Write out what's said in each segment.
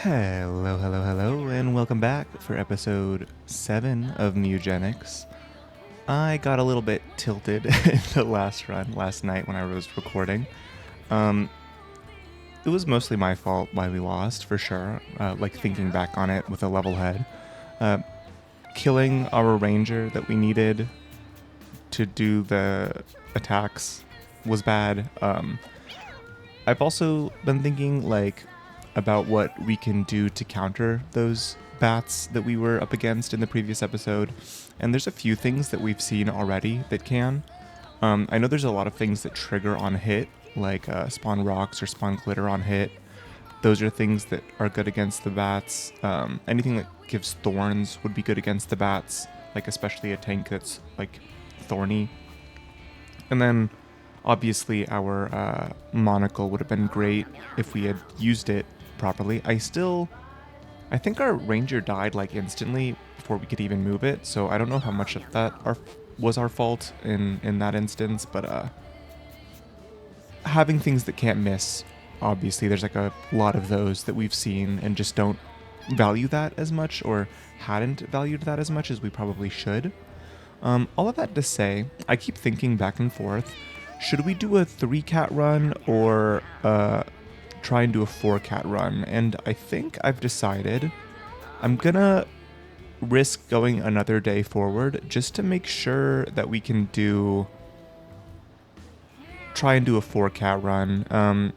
Hello, hello, hello, and welcome back for episode 7 of Mewgenics. I got a little bit tilted in the last run last night when I was recording. It was mostly my fault why we lost, for sure, thinking back on it with a level head. Killing our ranger that we needed to do the attacks was bad. I've also been thinking, about what we can do to counter those bats that we were up against in the previous episode, and there's a few things that we've seen already that can. I know there's a lot of things that trigger on hit, like spawn rocks or spawn glitter on hit. Those are things that are good against the bats. Anything that gives thorns would be good against the bats, especially a tank that's thorny. And then obviously our monocle would have been great if we had used it properly. I think our ranger died instantly before we could even move it, so I don't know how much of that was our fault in that instance, but having things that can't miss, obviously there's a lot of those that we've seen and just don't value that as much, or hadn't valued that as much as we probably should. All of that to say, I keep thinking back and forth, should we do a 3-cat run or try and do a 4-cat run? And I think I've decided I'm gonna risk going another day forward just to make sure that we can try and do a 4-cat run.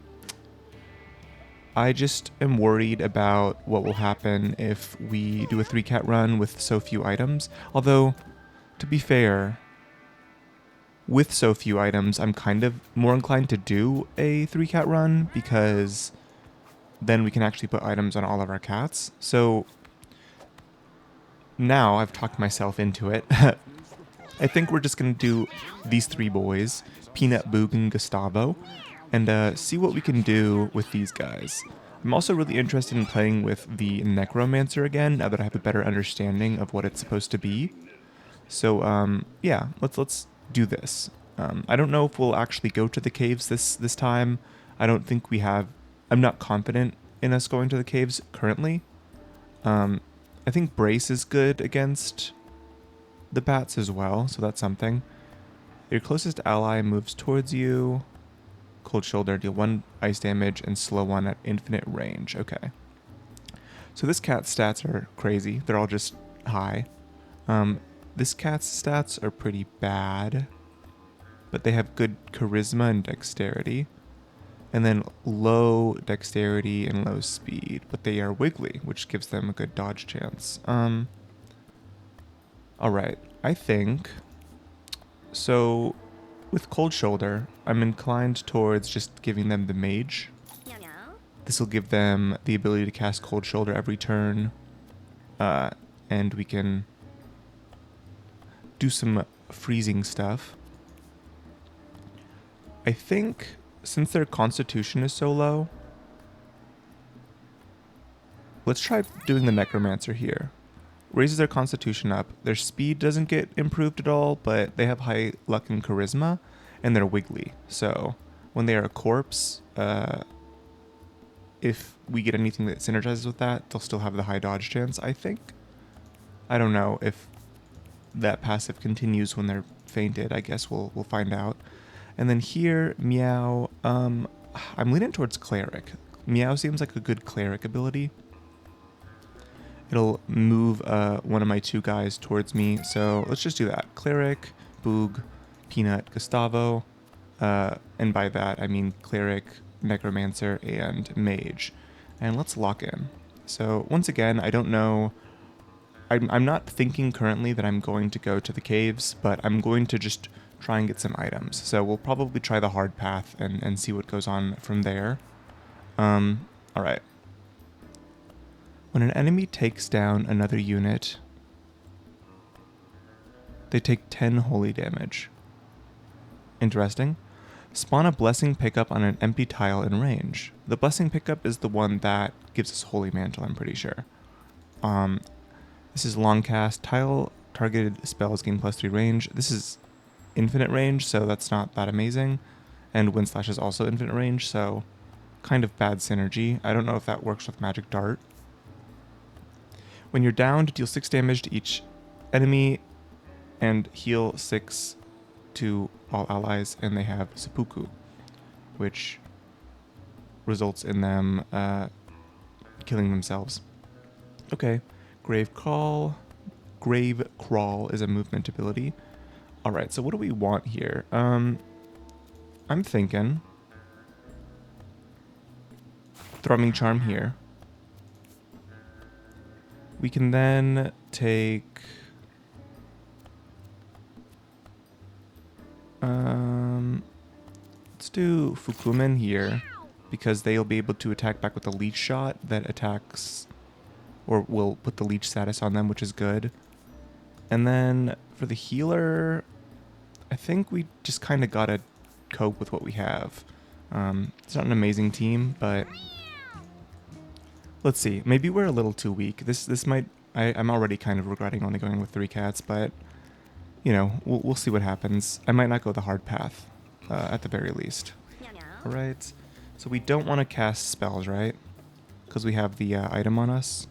I just am worried about what will happen if we do a 3-cat run with so few items. Although, to be fair, with so few items, I'm kind of more inclined to do a 3-cat run because then we can actually put items on all of our cats. So now I've talked myself into it. I think we're just going to do these 3 boys, Peanut, Boog, and Gustavo, and see what we can do with these guys. I'm also really interested in playing with the Necromancer again, now that I have a better understanding of what it's supposed to be. So, yeah, let's do this. I don't know if we'll actually go to the caves this time. I don't think we have. I'm not confident in us going to the caves currently. I think Brace is good against the bats as well, so that's something. Your closest ally moves towards you. Cold Shoulder, deal 1 ice damage and slow 1 at infinite range. Okay. So this cat's stats are crazy. They're all just high. This cat's stats are pretty bad, but they have good charisma and dexterity, and then low dexterity and low speed, but they are wiggly, which gives them a good dodge chance. Alright, I think, so with Cold Shoulder, I'm inclined towards just giving them the mage. This will give them the ability to cast Cold Shoulder every turn, and we can do some freezing stuff. I think since their constitution is so low, let's try doing the Necromancer here. Raises their constitution up. Their speed doesn't get improved at all, but they have high luck and charisma, and they're wiggly. So when they are a corpse, if we get anything that synergizes with that, they'll still have the high dodge chance, I think. I don't know if that passive continues when they're fainted. I guess we'll find out. And then here, Meow, I'm leaning towards Cleric. Meow seems like a good Cleric ability. It'll move one of my 2 guys towards me, so let's just do that. Cleric, Boog, Peanut, Gustavo, and by that I mean Cleric, Necromancer, and Mage. And let's lock in. So once again, I don't know. I'm not thinking currently that I'm going to go to the caves, but I'm going to just try and get some items. So we'll probably try the hard path and see what goes on from there. Alright. When an enemy takes down another unit, they take 10 holy damage. Interesting. Spawn a blessing pickup on an empty tile in range. The blessing pickup is the one that gives us holy mantle, I'm pretty sure. This is long cast. Tile targeted spells gain +3 range. This is infinite range, so that's not that amazing. And Wind Slash is also infinite range, so kind of bad synergy. I don't know if that works with Magic Dart. When you're downed, deal 6 damage to each enemy and heal 6 to all allies, and they have seppuku, which results in them killing themselves. Okay, Grave Crawl is a movement ability. All right, so what do we want here? I'm thinking Thrumming Charm here. We can then take let's do Fukumen here, because they'll be able to attack back with a leech shot that attacks, or will put the leech status on them, which is good. And then for the healer, I think we just kind of gotta cope with what we have. It's not an amazing team, but let's see. Maybe we're a little too weak. This might. I'm already kind of regretting only going with 3 cats, but you know, we'll see what happens. I might not go the hard path, at the very least. All right. So we don't want to cast spells, right? Because we have the item on us.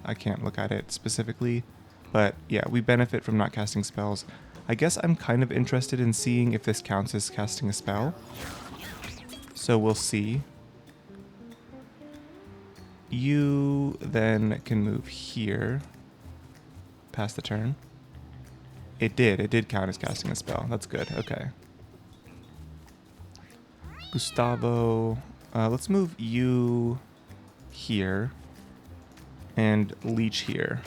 I can't look at it specifically, but yeah, we benefit from not casting spells. I guess I'm kind of interested in seeing if this counts as casting a spell. So we'll see. You then can move here. Pass the turn. It did count as casting a spell. That's good. Okay. Gustavo, let's move you here and leech here.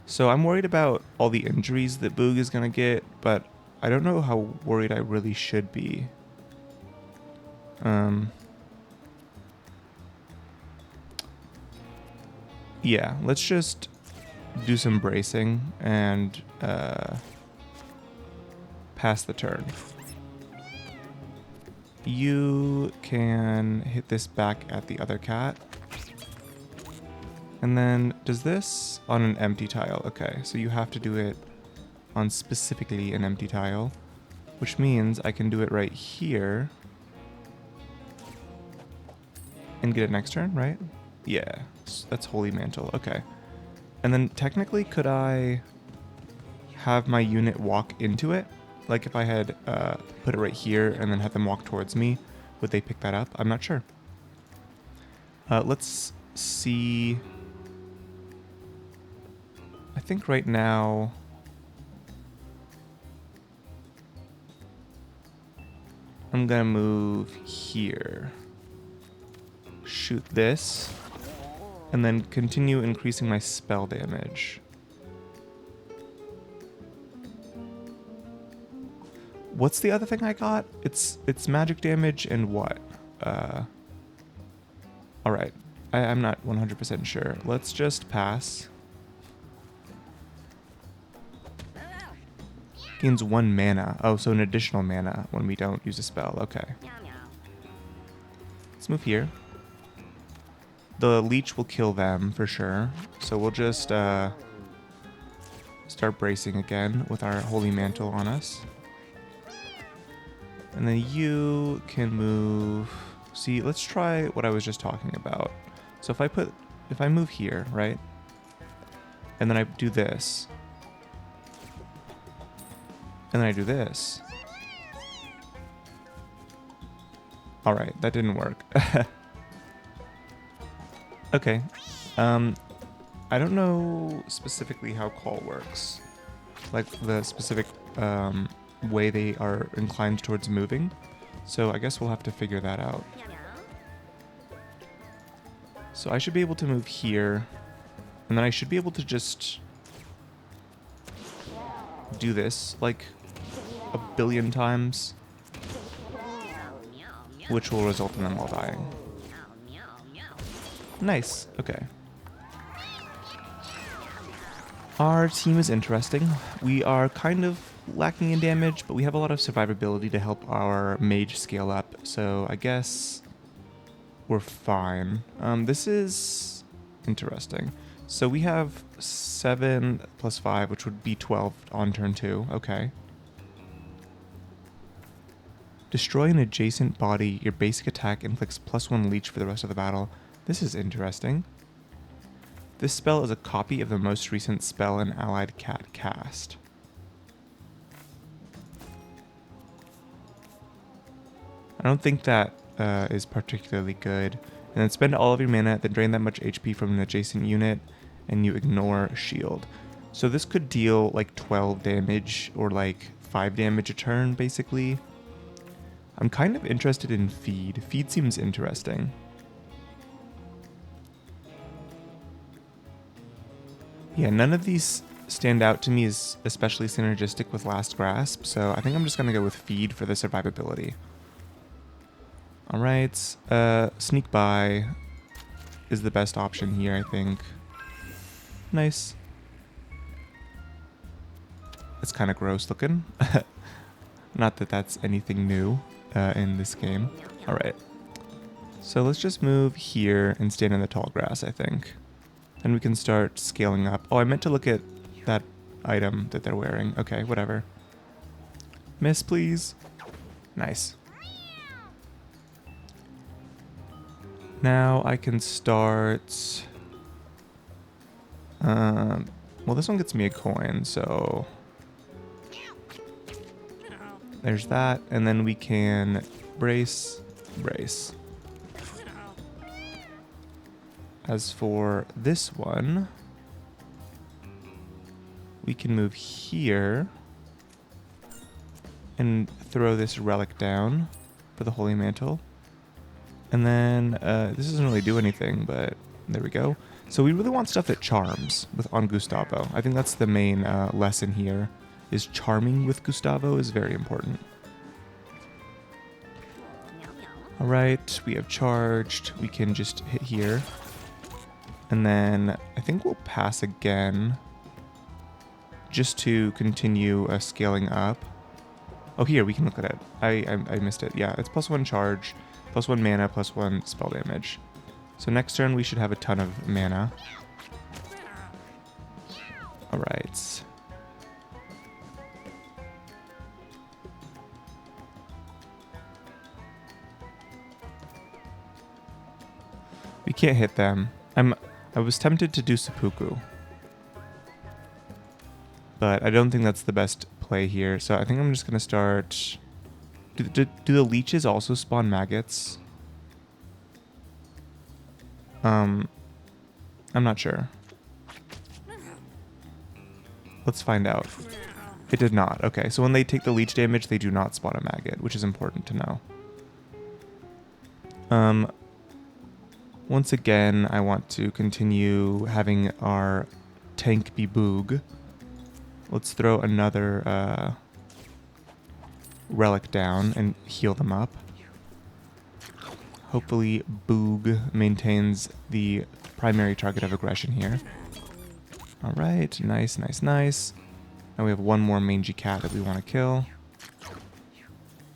So I'm worried about all the injuries that Boog is going to get, but I don't know how worried I really should be. Yeah, let's just do some bracing and pass the turn. You can hit this back at the other cat. And then does this on an empty tile? Okay, so you have to do it on specifically an empty tile, which means I can do it right here and get it next turn, right? Yeah, that's Holy Mantle. Okay. And then technically, could I have my unit walk into it? Like if I had put it right here and then had them walk towards me, would they pick that up? I'm not sure. Let's see. I think right now I'm gonna move here, shoot this, and then continue increasing my spell damage. What's the other thing I got? It's magic damage and what? Alright. I'm not 100% sure. Let's just pass. Gains 1 mana. Oh, so an additional mana when we don't use a spell. Okay. Let's move here. The leech will kill them for sure. So we'll just start bracing again with our Holy Mantle on us. And then you can move. See, let's try what I was just talking about. So if I move here, right? And then I do this. And then I do this. All right, that didn't work. Okay. I don't know specifically how call works. Like the specific way they are inclined towards moving. So I guess we'll have to figure that out. So I should be able to move here. And then I should be able to just do this like a billion times, which will result in them all dying. Nice. Okay. Our team is interesting. We are kind of lacking in damage, but we have a lot of survivability to help our mage scale up, so I guess we're fine. This is interesting. So we have 7 plus 5, which would be 12 on turn 2. Okay. Destroy an adjacent body. Your basic attack inflicts +1 leech for the rest of the battle. This is interesting. This spell is a copy of the most recent spell an allied cat cast. I don't think that is particularly good. And then spend all of your mana, then drain that much HP from an adjacent unit, and you ignore shield. So this could deal like 12 damage or like 5 damage a turn, basically. I'm kind of interested in feed. Feed seems interesting. Yeah, none of these stand out to me as especially synergistic with Last Grasp, so I think I'm just going to go with feed for the survivability. Alright, sneak by is the best option here, I think. Nice. It's kind of gross looking. Not that that's anything new in this game. Alright. So let's just move here and stand in the tall grass, I think. And we can start scaling up. Oh, I meant to look at that item that they're wearing. Okay, whatever. Miss, please. Nice. Now I can start... well, this one gets me a coin, so... There's that, and then we can brace, brace. As for this one, we can move here and throw this relic down for the Holy Mantle. And then this doesn't really do anything, but there we go. So we really want stuff that charms on Gustavo. I think that's the main lesson here, is charming with Gustavo is very important. Alright, we have charged. We can just hit here. And then I think we'll pass again just to continue scaling up. Oh, here, we can look at it. I missed it. Yeah, it's +1 charge, +1 mana, +1 spell damage. So next turn we should have a ton of mana. Alright. We can't hit them. I was tempted to do seppuku, but I don't think that's the best play here. So I think I'm just gonna start. Do the leeches also spawn maggots? I'm not sure. Let's find out. It did not. Okay, so when they take the leech damage, they do not spawn a maggot, which is important to know. Once again, I want to continue having our tank be Boog. Let's throw another relic down and heal them up. Hopefully Boog maintains the primary target of aggression here. Alright, nice, nice, nice. Now we have one more mangy cat that we want to kill.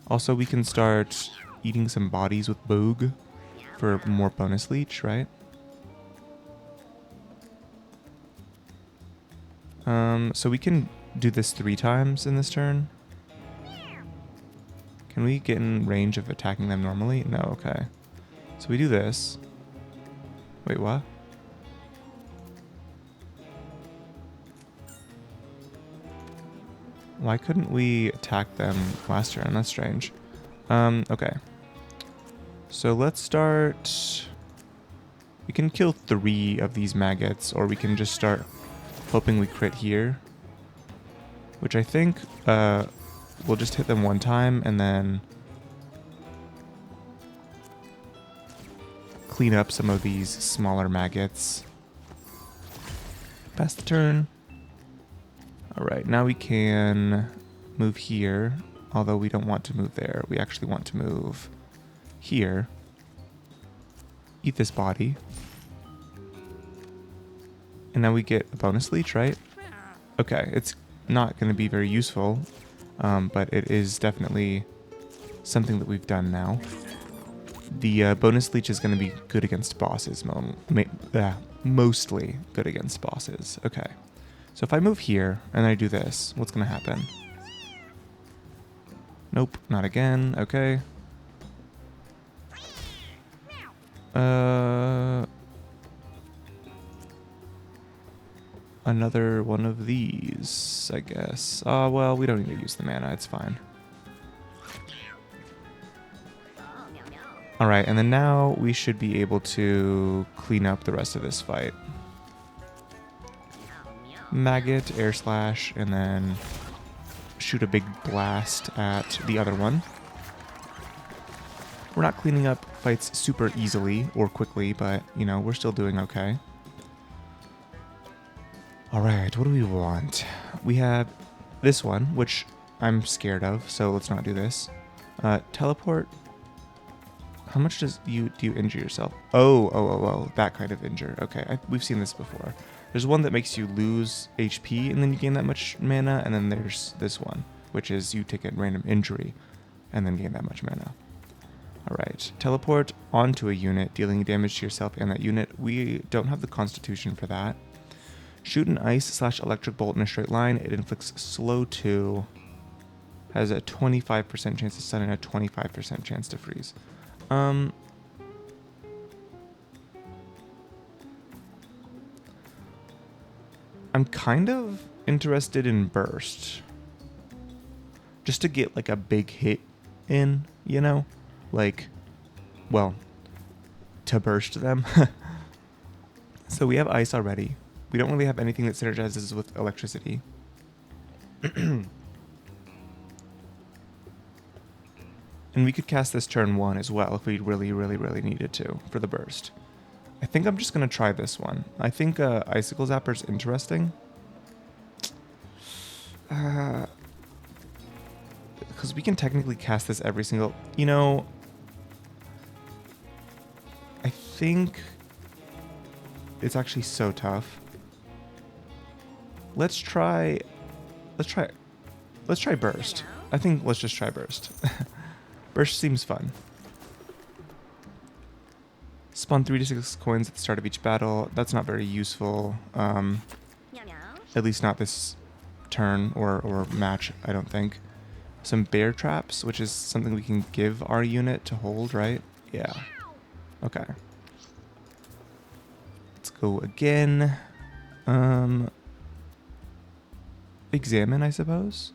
Also, we can start eating some bodies with Boog for more bonus leech, right? So we can do this 3 times in this turn. Can we get in range of attacking them normally? No, okay. So we do this. Wait, what? Why couldn't we attack them last turn? That's strange. Okay. So let's start... We can kill 3 of these maggots, or we can just start hoping we crit here. Which I think we'll just hit them 1 time and then clean up some of these smaller maggots. Pass the turn. Alright, now we can move here, although we don't want to move there. We actually want to move here. Eat this body. And now we get a bonus leech, right? Okay, it's not going to be very useful, but it is definitely something that we've done now. The bonus leech is going to be good against bosses, mostly good against bosses. Okay, so if I move here and I do this, what's going to happen? Nope, not again. Okay. Another one of these, I guess. Well, we don't need to use the mana. It's fine. Alright, and then now we should be able to clean up the rest of this fight. Maggot, air slash, and then shoot a big blast at the other one. We're not cleaning up fights super easily or quickly, but, you know, we're still doing okay. Alright, what do we want? We have this one, which I'm scared of, so let's not do this. Teleport. How much do you injure yourself? Oh, that kind of injure. Okay, we've seen this before. There's one that makes you lose HP and then you gain that much mana, and then there's this one, which is you take a random injury and then gain that much mana. Alright, teleport onto a unit, dealing damage to yourself and that unit. We don't have the constitution for that. Shoot an ice/electric bolt in a straight line. It inflicts slow 2. Has a 25% chance to stun and a 25% chance to freeze. I'm kind of interested in burst. Just to get like a big hit in, you know? Like, well, to burst them. So we have ice already. We don't really have anything that synergizes with electricity. And we could cast this turn 1 as well if we really needed to for the burst. I think I'm just going to try this one. I think Icicle Zapper's interesting. Because we can technically cast this every single... You know... I think... It's actually so tough. Let's try burst. I think let's just try burst. Burst seems fun. Spawn 3 to 6 coins at the start of each battle. That's not very useful. At least not this turn or match, I don't think. Some bear traps, which is something we can give our unit to hold, right? Yeah. Okay. Let's go again. Examine, I suppose.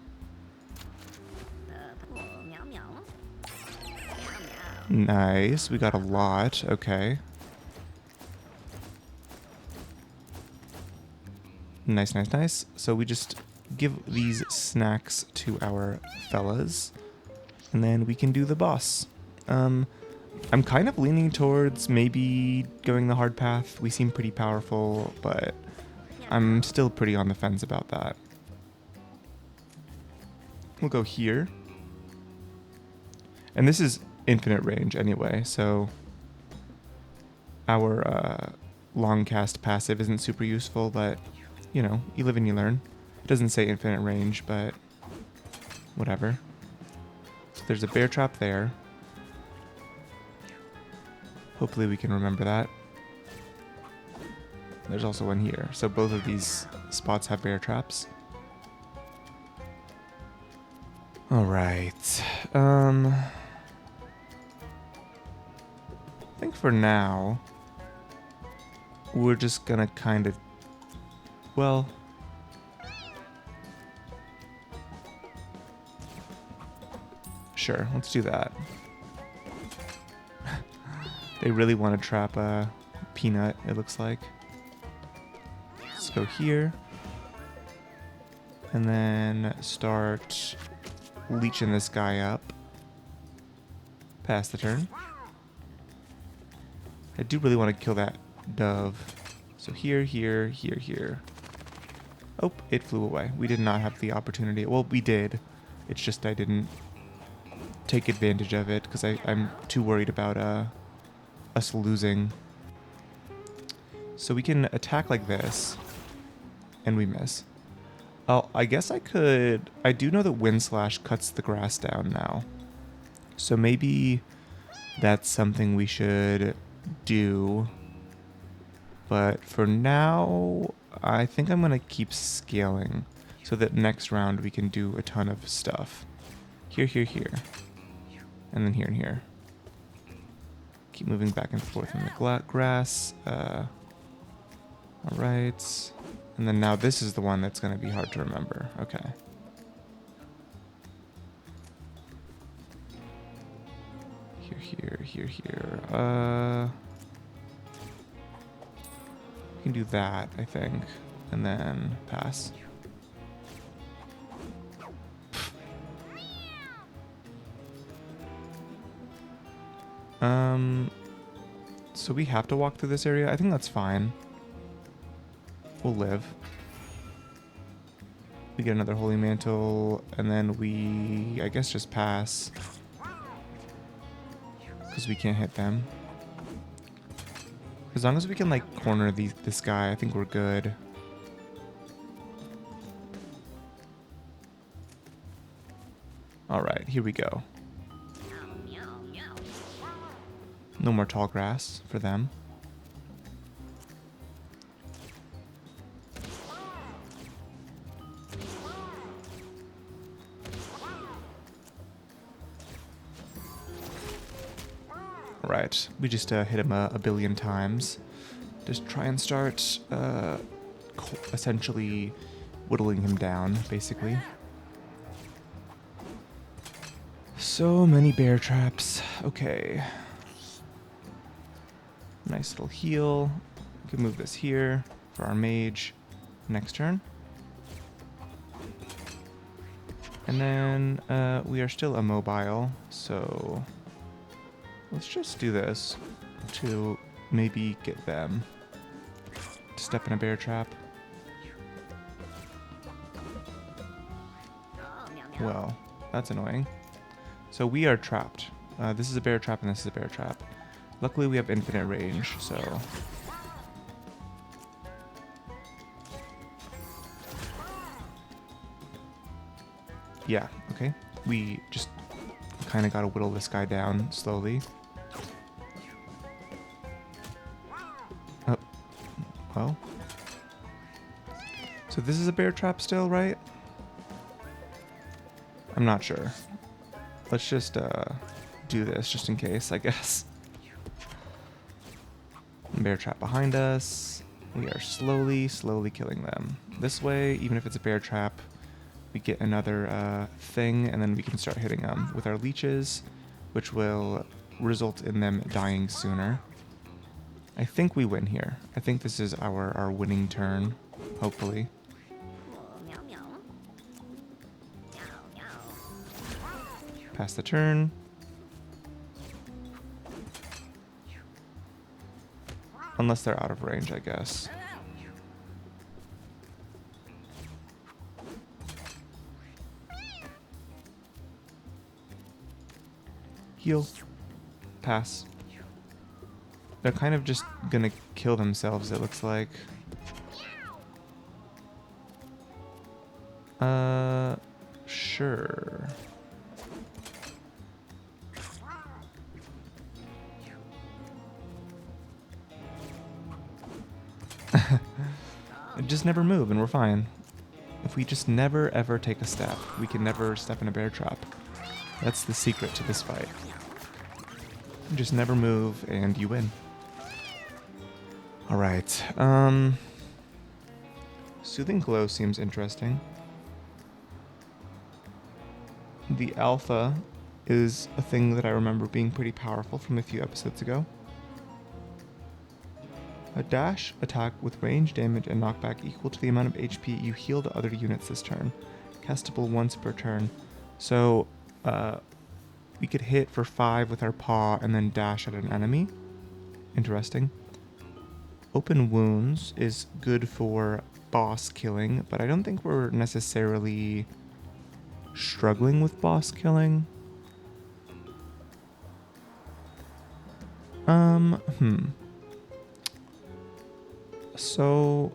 Nice. We got a lot. Okay. Nice. So we just give these snacks to our fellas, and then we can do the boss. I'm kind of leaning towards maybe going the hard path. We seem pretty powerful, but I'm still pretty on the fence about that. We'll go here. And this is infinite range anyway, so our long cast passive isn't super useful, but, you know, you live and you learn. It doesn't say infinite range, but whatever. So there's a bear trap there. Hopefully we can remember that. There's also one here. So both of these spots have bear traps. Alright. I think for now, we're just gonna kind of... Well... Sure, let's do that. They really want to trap a peanut, it looks like. Let's go here. And then start leeching this guy up. Pass the turn. I do really want to kill that dove. So here. Oh, it flew away. We did not have the opportunity. Well, we did. It's just I didn't take advantage of it because I'm too worried about us losing. So we can attack like this, and we miss. Oh, I guess I could... I do know that Wind Slash cuts the grass down now. So maybe that's something we should do. But for now, I think I'm going to keep scaling so that next round we can do a ton of stuff. Here, here, here. And then here and here. Keep moving back and forth in the grass. Alright. And then now this is the one that's going to be hard to remember. Okay. Here, here, here, here. We can do that, I think. And then pass. So we have to walk through this area. I think that's fine. We'll live. We get another holy mantle, and then we, I guess, just pass. Because we can't hit them. As long as we can, like, corner this guy, I think we're good. Alright, here we go. No more tall grass for them. Right, we just hit him a billion times. Just try and start essentially whittling him down, basically. So many bear traps. Okay. Nice little heal. We can move this here for our mage next turn. And then we are still immobile, so let's just do this to maybe get them to step in a bear trap. Well, that's annoying. So we are trapped. This is a bear trap and this is a bear trap. Luckily we have infinite range, so... Yeah, okay. We just kind of gotta whittle this guy down slowly. Oh. Well. So this is a bear trap still, right? I'm not sure. Let's just do this just in case, I guess. Bear trap behind us. We are slowly killing them. This way, even if it's a bear trap, we get another thing, and then we can start hitting them with our leeches, which will result in them dying sooner. I think we win here. I think this is our winning turn, hopefully. Pass the turn. Unless they're out of range, I guess. Heal. Pass. They're kind of just gonna kill themselves, it looks like. Sure. Just never move and we're fine. If we just never ever take a step, we can never step in a bear trap. That's the secret to this fight. Just never move and you win. Alright, Soothing Glow seems interesting. The alpha is a thing that I remember being pretty powerful from a few episodes ago. A dash attack with range damage and knockback equal to the amount of HP you heal to other units this turn. Castable once per turn. So, we could hit for 5 with our paw and then dash at an enemy. Interesting. Open Wounds is good for boss killing, but I don't think we're necessarily struggling with boss killing. So,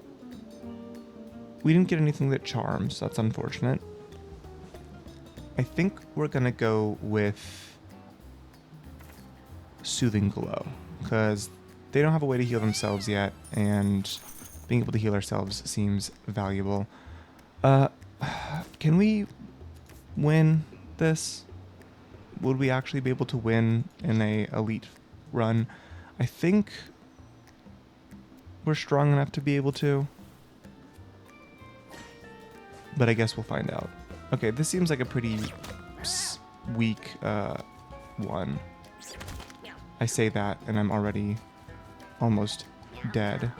we didn't get anything that charms. That's unfortunate. I think we're gonna go with Soothing Glow, because they don't have a way to heal themselves yet, and being able to heal ourselves seems valuable. Can we win this? would we actually be able to win in a elite run? I think we're strong enough to be able to. But I guess we'll find out. Okay, this seems like a pretty weak one. I say that and I'm already almost dead.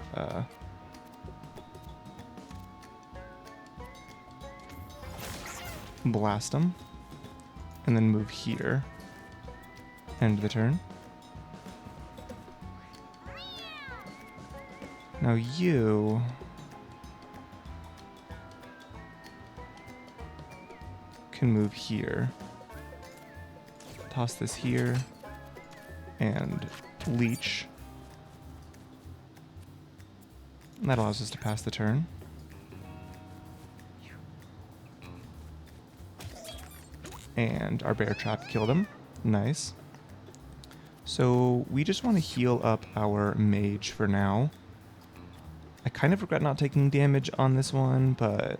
Blast them. And then move here. End the turn. Now you... can move here. Toss this here. And leech. And that allows us to pass the turn. And our bear trap killed him. Nice. So we just want to heal up our mage for now. I kind of regret not taking damage on this one, but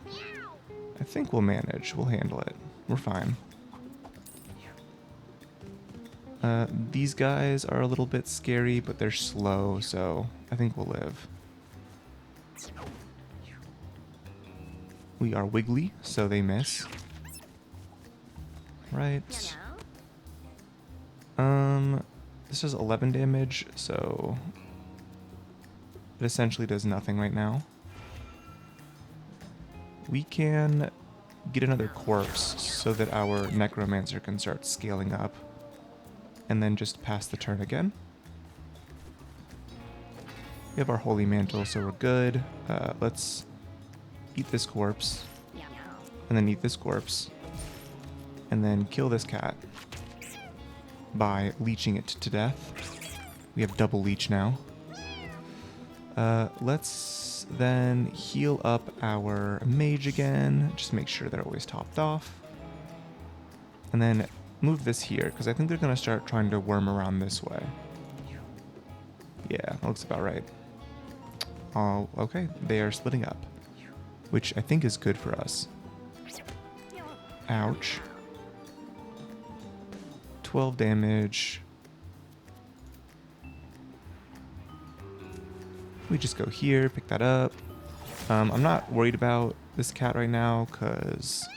I think we'll manage. We'll handle it. We're fine. These guys are a little bit scary, but they're slow, so I think we'll live. We are wiggly, so they miss. Right. This does 11 damage, so it essentially does nothing right now. We can get another corpse so that our necromancer can start scaling up, and then just pass the turn again. We have our holy mantle, so we're good. Let's eat this corpse, and then eat this corpse, and then kill this cat by leeching it to death. We have double leech now. Let's then heal up our mage again. Just make sure they're always topped off. And then move this here, because I think they're going to start trying to worm around this way. Yeah, that looks about right. Oh, okay. They are splitting up, which I think is good for us. Ouch. 12 damage. We just go here, pick that up. I'm not worried about this cat right now, because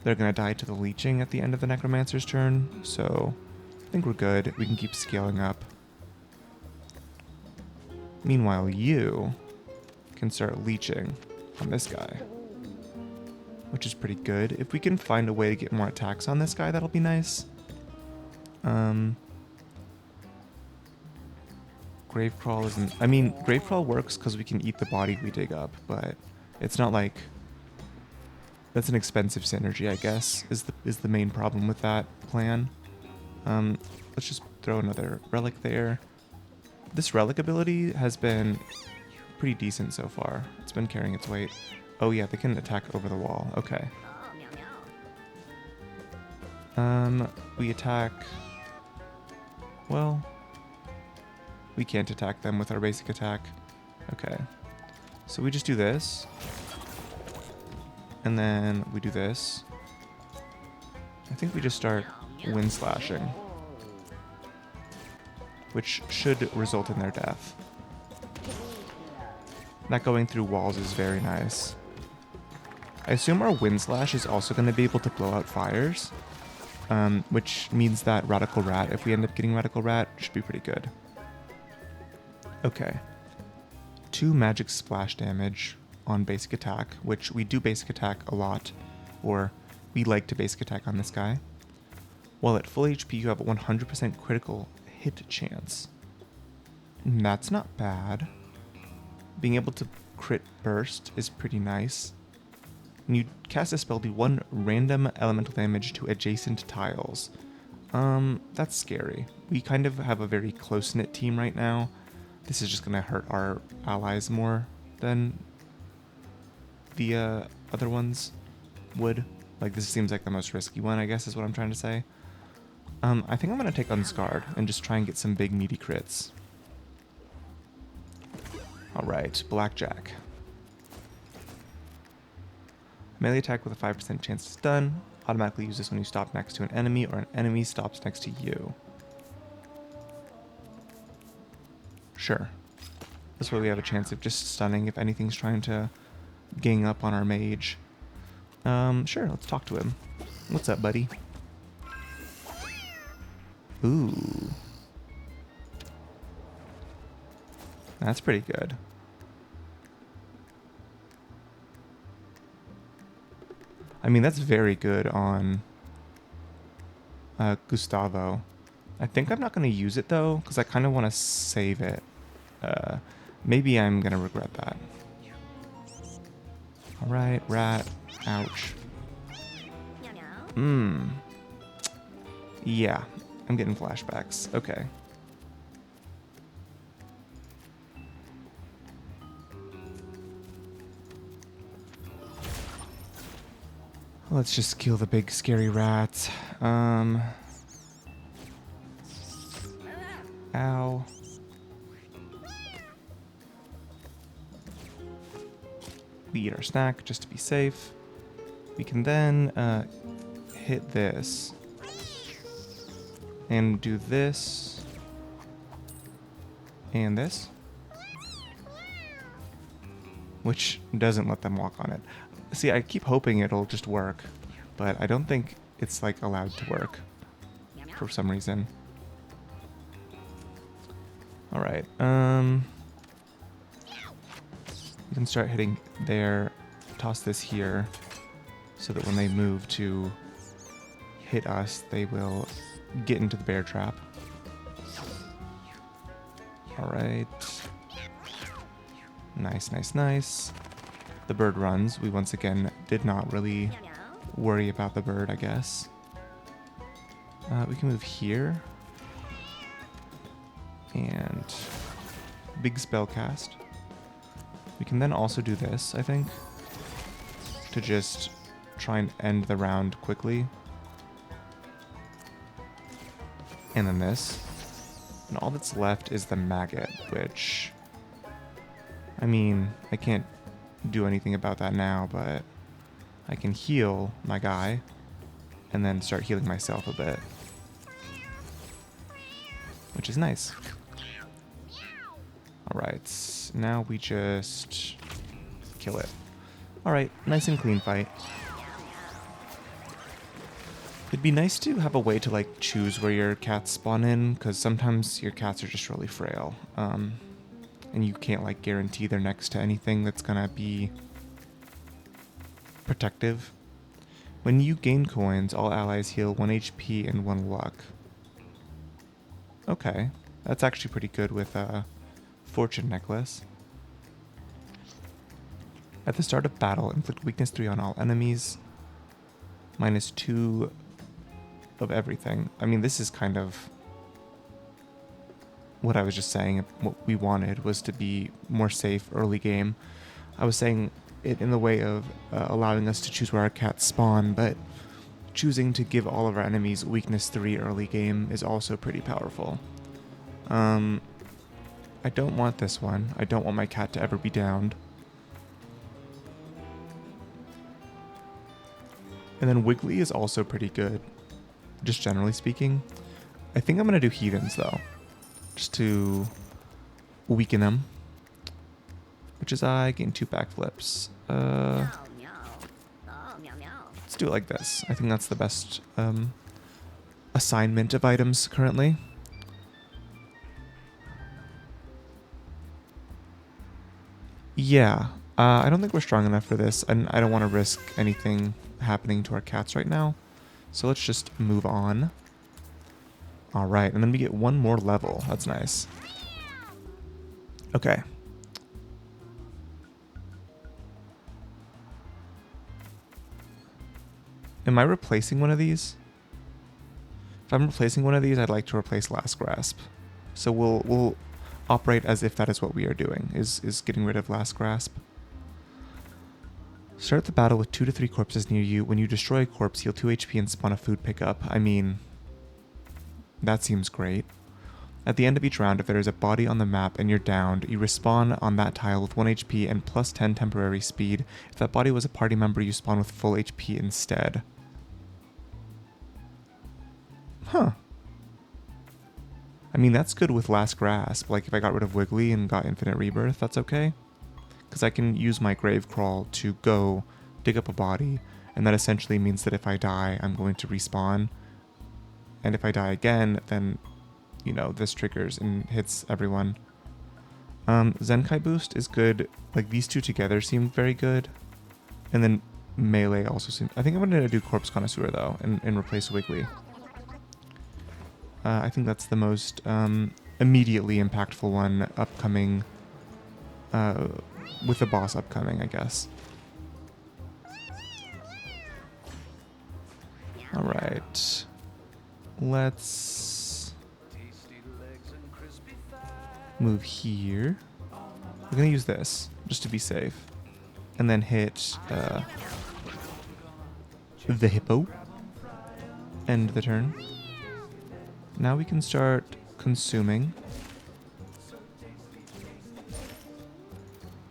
they're going to die to the leeching at the end of the necromancer's turn, so I think we're good. We can keep scaling up. Meanwhile, you can start leeching on this guy, which is pretty good. If we can find a way to get more attacks on this guy, that'll be nice. Gravecrawl isn't... I mean, Gravecrawl works because we can eat the body we dig up, but it's not like... That's an expensive synergy, I guess, is the main problem with that plan. Let's just throw another relic there. This relic ability has been pretty decent so far. It's been carrying its weight. Oh yeah, they can attack over the wall. Okay. We attack... Well... We can't attack them with our basic attack. Okay. So we just do this. And then we do this. I think we just start wind slashing, which should result in their death. That going through walls is very nice. I assume our wind slash is also going to be able to blow out fires, which means that Radical Rat, if we end up getting Radical Rat, should be pretty good. Okay. 2 magic splash damage on basic attack, which we do basic attack a lot, or we like to basic attack on this guy. While at full HP, you have a 100% critical hit chance. And that's not bad. Being able to crit burst is pretty nice. When you cast a spell, do 1 random elemental damage to adjacent tiles. That's scary. We kind of have a very close-knit team right now. This is just going to hurt our allies more than the other ones would. Like, this seems like the most risky one, I guess, is what I'm trying to say. I think I'm going to take Unscarred and just try and get some big, meaty crits. Alright, Blackjack. Melee attack with a 5% chance to stun. Automatically use this when you stop next to an enemy or an enemy stops next to you. Sure. This way we have a chance of just stunning if anything's trying to gang up on our mage. Sure, let's talk to him. What's up, buddy? Ooh. That's pretty good. I mean, that's very good on Gustavo. I think I'm not going to use it, though, because I kind of want to save it. Maybe I'm going to regret that. Alright, rat. Ouch. Yeah, I'm getting flashbacks. Okay. Let's just kill the big scary rats. Ow. We eat our snack just to be safe. We can then hit this. And do this. And this. Which doesn't let them walk on it. See, I keep hoping it'll just work, but I don't think it's like allowed to work for some reason. Alright, you can start hitting there, toss this here, so that when they move to hit us, they will get into the bear trap. Alright. Nice, nice, nice. The bird runs. We once again did not really worry about the bird, I guess. We can move here. And big spell cast. We can then also do this, I think, to just try and end the round quickly. And then this. And all that's left is the maggot, which, I mean, I can't do anything about that now, but I can heal my guy and then start healing myself a bit, which is nice. Alright, now we just kill it. Alright, nice and clean fight. It'd be nice to have a way to like choose where your cats spawn in, because sometimes your cats are just really frail. And you can't like guarantee they're next to anything that's gonna be protective. When you gain coins, all allies heal 1 HP and 1 luck. Okay, that's actually pretty good with a fortune necklace. At the start of battle, inflict weakness 3 on all enemies. -2 of everything. I mean, this is kind of what I was just saying. What we wanted was to be more safe early game. I was saying it in the way of allowing us to choose where our cats spawn, but choosing to give all of our enemies weakness 3 early game is also pretty powerful. I don't want this one. I don't want my cat to ever be downed. And then Wiggly is also pretty good, just generally speaking. I think I'm going to do Heathens, though, just to weaken them. Which is I gain 2 backflips. Let's do it like this. I think that's the best assignment of items currently. Yeah, I don't think we're strong enough for this, and I don't want to risk anything happening to our cats right now. So let's just move on. Alright, and then we get 1 more level. That's nice. Okay. Am I replacing one of these? If I'm replacing one of these, I'd like to replace Last Grasp. So we'll operate as if that is what we are doing, is getting rid of Last Grasp. Start the battle with 2 to 3 corpses near you. When you destroy a corpse, heal 2 HP and spawn a food pickup. I mean, that seems great. At the end of each round, if there is a body on the map and you're downed, you respawn on that tile with 1 HP and plus 10 temporary speed. If that body was a party member, you spawn with full HP instead. Huh. I mean, that's good with Last Grasp. Like, if I got rid of Wiggly and got Infinite Rebirth, that's okay. Because I can use my Grave Crawl to go dig up a body, and that essentially means that if I die, I'm going to respawn. And if I die again, then, you know, this triggers and hits everyone. Zenkai Boost is good. Like, these two together seem very good. And then Melee also seems... I think I'm going to do Corpse Connoisseur, though, and replace Wiggly. I think that's the most immediately impactful one upcoming, with the boss upcoming, I guess. Alright. Let's move here. We're going to use this, just to be safe. And then hit the hippo. End the turn. Now we can start consuming,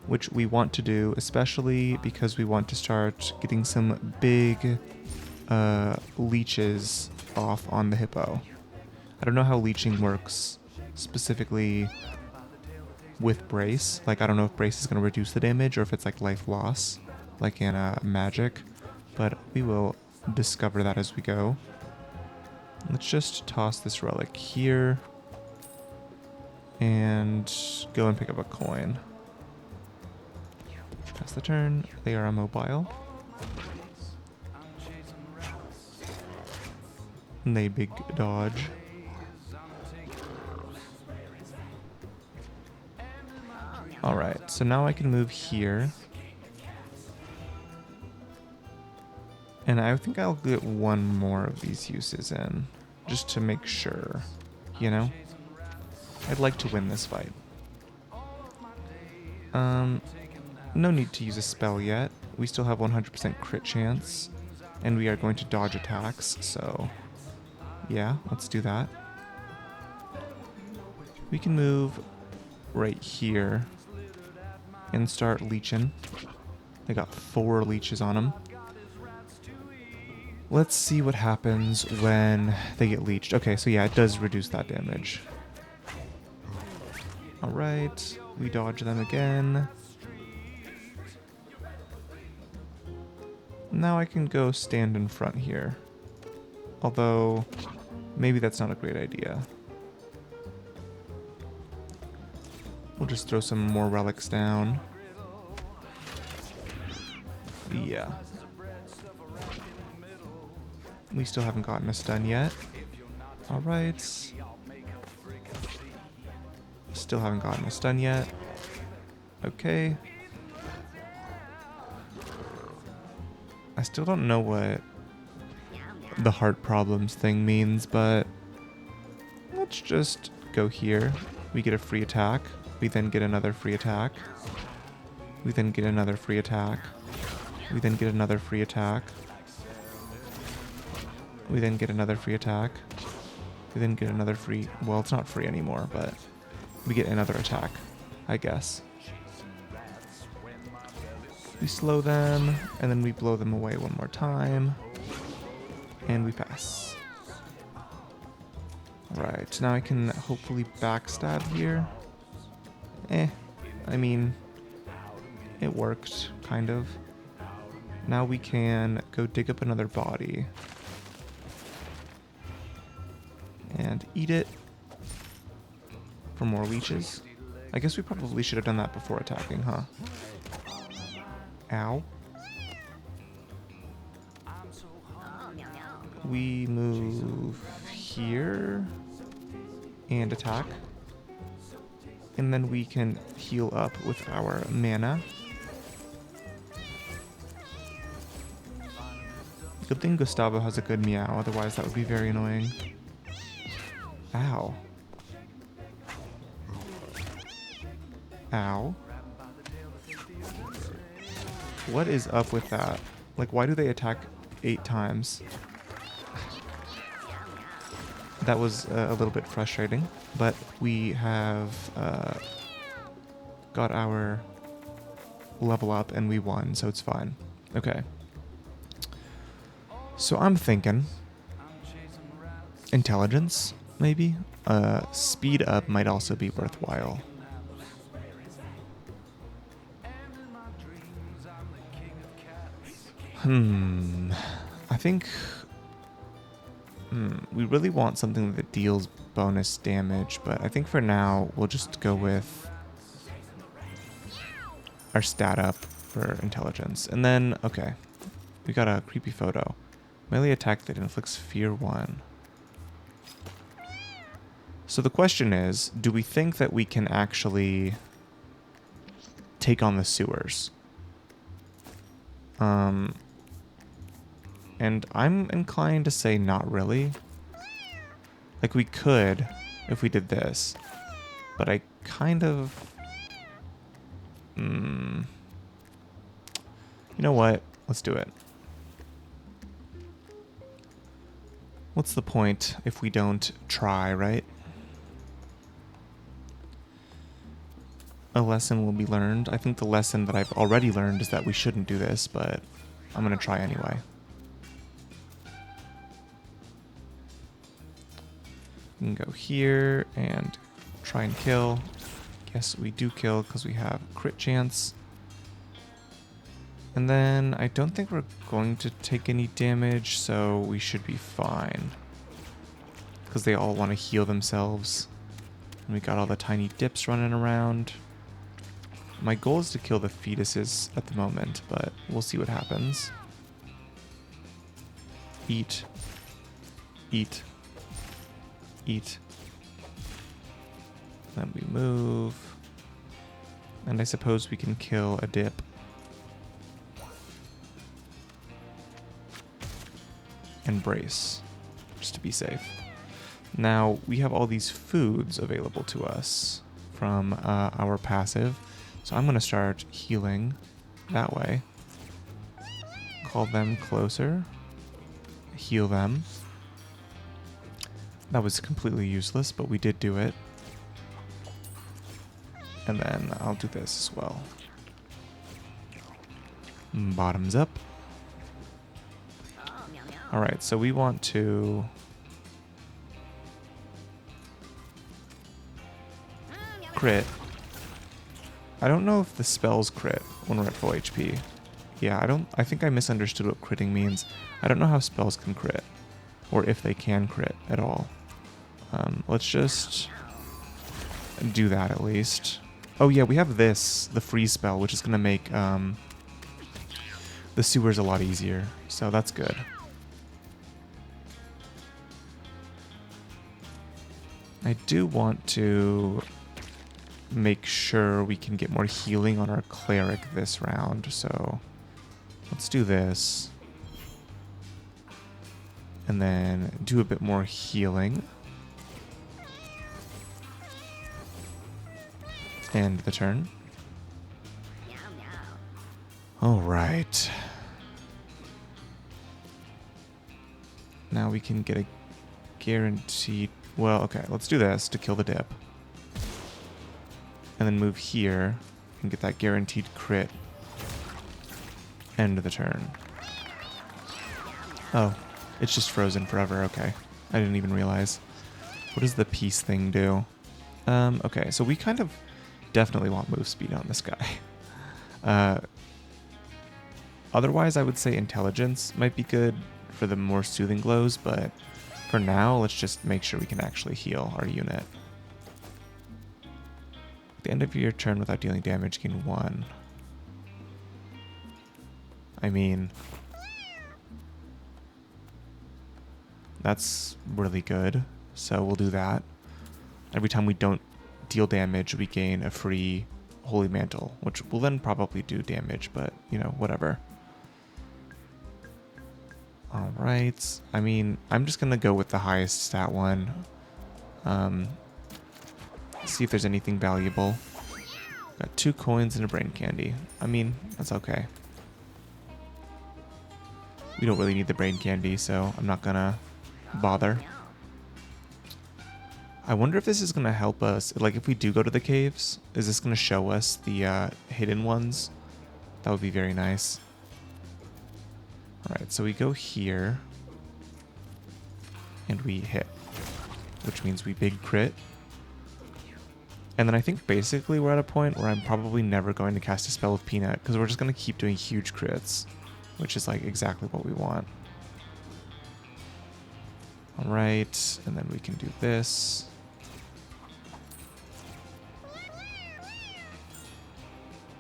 which we want to do, especially because we want to start getting some big leeches off on the hippo. I don't know how leeching works specifically with Brace. Like, I don't know if Brace is going to reduce the damage or if it's like life loss, like in Magic, but we will discover that as we go. Let's just toss this relic here and go and pick up a coin. Pass the turn. They are immobile. And they big dodge. Alright, so now I can move here. And I think I'll get one more of these uses in, just to make sure, you know? I'd like to win this fight. No need to use a spell yet. We still have 100% crit chance, and we are going to dodge attacks, so yeah, let's do that. We can move right here and start leeching. They got 4 leeches on them. Let's see what happens when they get leeched. Okay, so yeah, it does reduce that damage. Alright, we dodge them again. Now I can go stand in front here. Although, maybe that's not a great idea. We'll just throw some more relics down. Yeah. We still haven't gotten a stun yet. Alright. Still haven't gotten a stun yet. Okay. I still don't know what the heart problems thing means, but let's just go here. We get a free attack. We then get another free attack. We then get another free attack. We then get another free attack. We then get another free attack. We then get another free... Well, it's not free anymore, but we get another attack, I guess. We slow them, and then we blow them away one more time. And we pass. Alright, now I can hopefully backstab here. I mean, it worked, kind of. Now we can go dig up another body. And eat it for more leeches. I guess we probably should have done that before attacking, huh? Ow. We move here and attack. And then we can heal up with our mana. Good thing Gustavo has a good meow, otherwise that would be very annoying. Ow. Ow. What is up with that? Like, why do they attack 8 times? That was a little bit frustrating, but we have got our level up and we won, so it's fine. Okay. So I'm thinking Intelligence, maybe? Speed up might also be worthwhile. I think... we really want something that deals bonus damage, but I think for now, we'll just go with our stat up for intelligence. And then, okay, we got a creepy photo. Melee attack that inflicts fear 1. So the question is, do we think that we can actually take on the sewers? And I'm inclined to say not really. Like, we could if we did this, but I kind of... You know what? Let's do it. What's the point if we don't try, right? A lesson will be learned. I think the lesson that I've already learned is that we shouldn't do this, but I'm going to try anyway. We can go here and try and kill. Yes, we do kill because we have crit chance. And then I don't think we're going to take any damage, so we should be fine. Because they all want to heal themselves. And we got all the tiny dips running around. My goal is to kill the fetuses at the moment, but we'll see what happens. Eat. Eat. Eat. Then we move. And I suppose we can kill a dip. And brace, just to be safe. Now, we have all these foods available to us from our passive. So I'm going to start healing that way. Call them closer. Heal them. That was completely useless, but we did do it. And then I'll do this as well. Bottoms up. Alright, so we want to... crit. I don't know if the spells crit when we're at full HP. Yeah, I think I misunderstood what critting means. I don't know how spells can crit. Or if they can crit at all. Let's just do that at least. Oh yeah, we have this, the freeze spell, which is going to make the sewers a lot easier. So that's good. I do want to make sure we can get more healing on our cleric this round, so let's do this. And then do a bit more healing. End the turn. Alright. Now we can get a guaranteed... Well, okay, let's do this to kill the dip. And then move here and get that guaranteed crit. End of the turn. Oh, it's just frozen forever. Okay. I didn't even realize. What does the peace thing do? Okay, so we kind of definitely want move speed on this guy. Otherwise, I would say intelligence might be good for the more soothing glows, but for now, let's just make sure we can actually heal our unit. At the end of your turn without dealing damage, gain 1. I mean, that's really good, so we'll do that. Every time we don't deal damage, we gain a free Holy Mantle, which will then probably do damage, but, you know, whatever. Alright, I mean, I'm just going to go with the highest stat one. See if there's anything valuable. Got 2 coins and a brain candy. I mean, that's okay. We don't really need the brain candy, so I'm not gonna bother. I wonder if this is gonna help us, like if we do go to the caves, is this gonna show us the hidden ones? That would be very nice. Alright, so we go here. And we hit. which means we big crit. And then I think basically we're at a point where I'm probably never going to cast a spell with Peanut, because we're just going to keep doing huge crits, which is like exactly what we want. Alright, and then we can do this.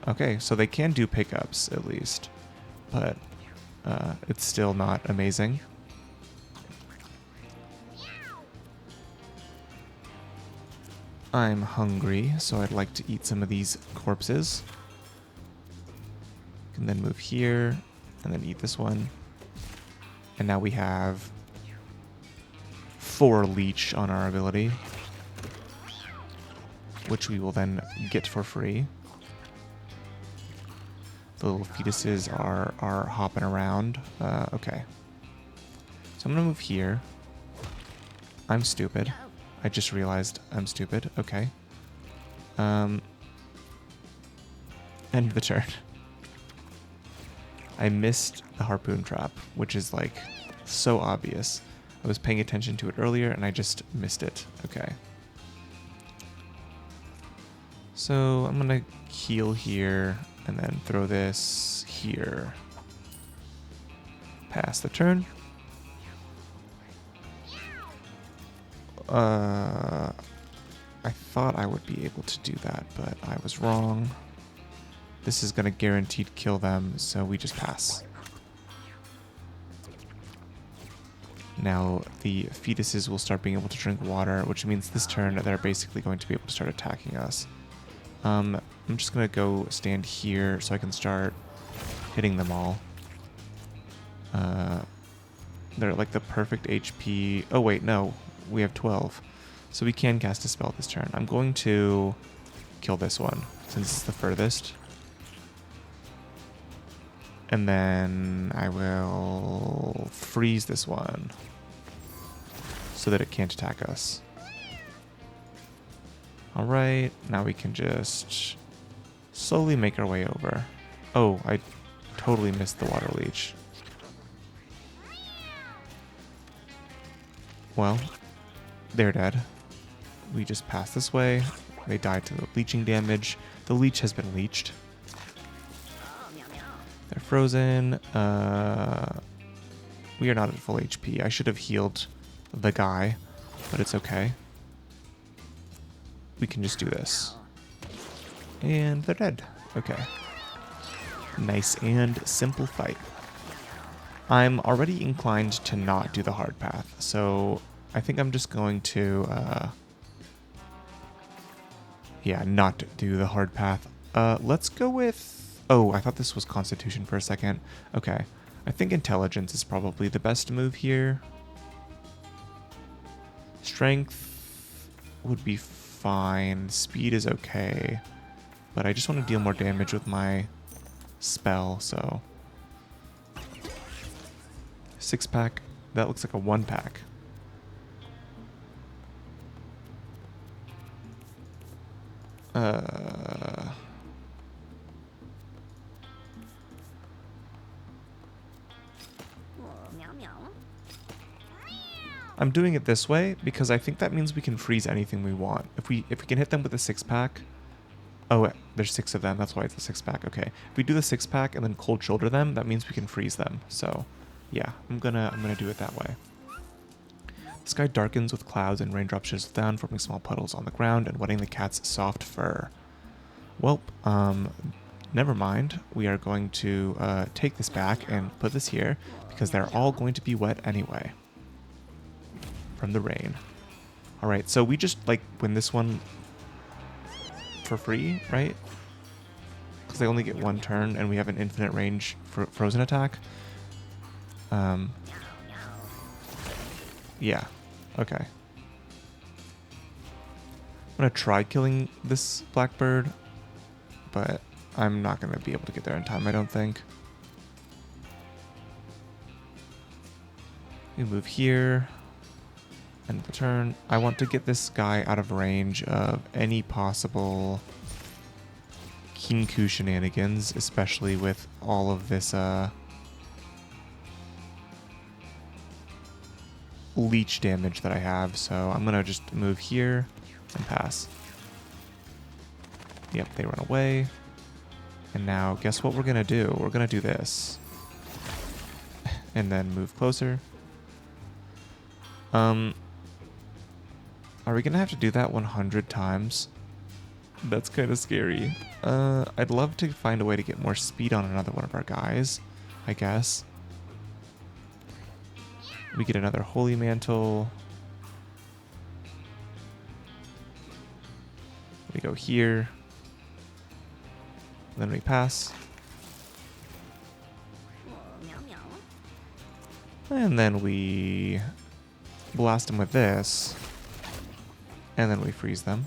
Okay, so they can do pickups at least, but it's still not amazing. I'm hungry, so I'd like to eat some of these corpses. And then move here, and then eat this one. And now we have 4 leech on our ability, which we will then get for free. The little fetuses are hopping around. Okay. So I'm gonna move here. I'm stupid. I just realized I'm stupid. Okay. End of the turn. I missed the harpoon trap, which is like so obvious. I was paying attention to it earlier and I just missed it. Okay. So I'm gonna heal here and then throw this here. Pass the turn. I thought I would be able to do that, but I was wrong. This is gonna guaranteed kill them, so we just pass. Now the fetuses will start being able to drink water, which means this turn they're basically going to be able to start attacking us. I'm just gonna go stand here so I can start hitting them all. They're like the perfect HP. Oh wait, no, we have 12. So we can cast a spell this turn. I'm going to kill this one since it's the furthest. And then I will freeze this one so that it can't attack us. Alright, now we can just slowly make our way over. Oh, I totally missed the water leech. Well, they're dead. We just pass this way. They died to the leeching damage. The leech has been leeched. They're frozen. We are not at full HP. I should have healed the guy, but it's okay. We can just do this. And they're dead. Okay. Nice and simple fight. I'm already inclined to not do the hard path, so I think I'm just going to, yeah, not do the hard path. Let's go with, oh, I thought this was Constitution for a second. Okay, I think Intelligence is probably the best move here. Strength would be fine. Speed is okay, but I just want to deal more damage with my spell, so 6-pack. That looks like a 1-pack. I'm doing it this way because I think that means we can freeze anything we want. If we can hit them with a 6-pack. Oh, there's 6 of them. That's why it's a 6-pack. Okay. If we do the 6-pack and then cold shoulder them, that means we can freeze them. So, yeah, I'm gonna do it that way. The sky darkens with clouds and raindrops drizzle down, forming small puddles on the ground and wetting the cat's soft fur. Well, never mind. We are going to take this back and put this here because they're all going to be wet anyway from the rain. All right, so we just like win this one for free, right? Because they only get 1 turn and we have an infinite range for frozen attack. Yeah, okay. I'm gonna try killing this blackbird, but I'm not gonna be able to get there in time, I don't think. We move here. End of the turn. I want to get this guy out of range of any possible Kinku shenanigans, especially with all of this leech damage that I have, so I'm gonna just move here and pass. Yep, they run away. And now, guess what we're gonna do? We're gonna do this. And then move closer. Are we gonna have to do that 100 times? That's kind of scary. I'd love to find a way to get more speed on another one of our guys, I guess. We get another Holy Mantle. We go here. Then we pass. And then we blast them with this. And then we freeze them.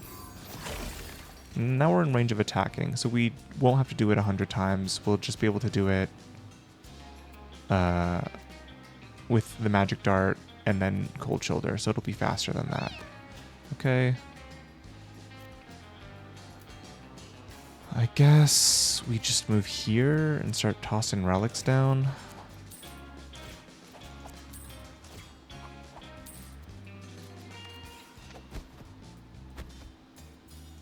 Now we're in range of attacking, so we won't have to do it 100 times. We'll just be able to do it with the magic dart and then cold shoulder, so it'll be faster than that. Okay. I guess we just move here and start tossing relics down.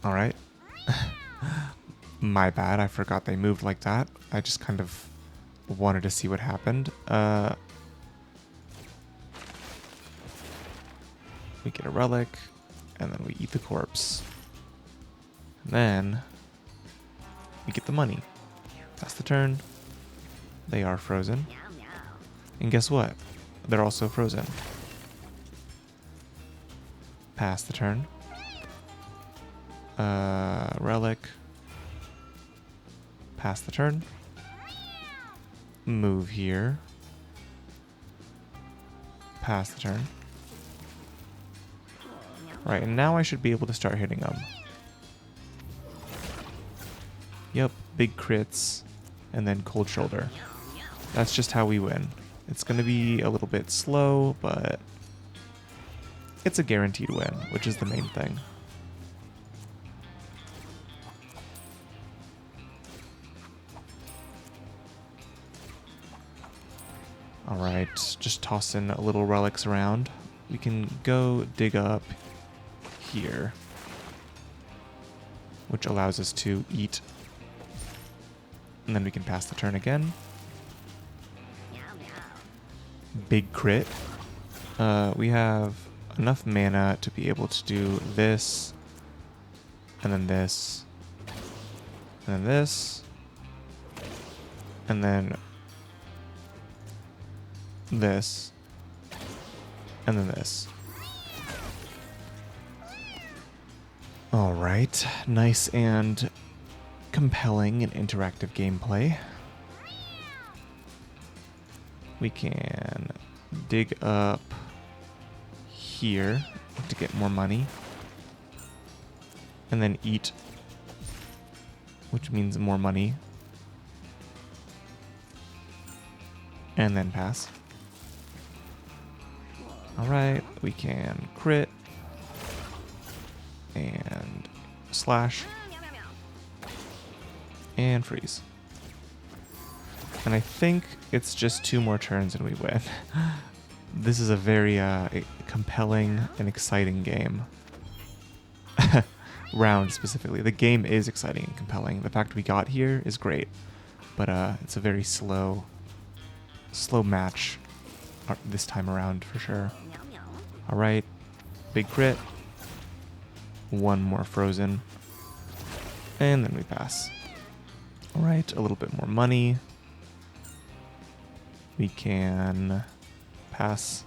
All right. My bad, I forgot they moved like that. I just kind of wanted to see what happened. We get a relic, and then we eat the corpse. And then we get the money. That's the turn. They are frozen. And guess what? They're also frozen. Pass the turn. Relic. Pass the turn. Move here. Pass the turn. Right, and now I should be able to start hitting them. Yep, big crits, and then cold shoulder. That's just how we win. It's going to be a little bit slow, but it's a guaranteed win, which is the main thing. Alright, just tossing little relics around. We can go dig up here, which allows us to eat. And then we can pass the turn again. Big crit. We have enough mana to be able to do this, and then this, and then this, and then this, and then this. All right, nice and compelling and interactive gameplay. We can dig up here to get more money, and then eat, which means more money, and then pass. Alright, we can crit and slash and freeze. And I think it's just 2 more turns and we win. This is a very compelling and exciting game. Round specifically. The game is exciting and compelling. The fact we got here is great. But it's a very slow match this time around for sure. Alright, big crit. 1 more frozen. And then we pass. Alright, a little bit more money. We can pass.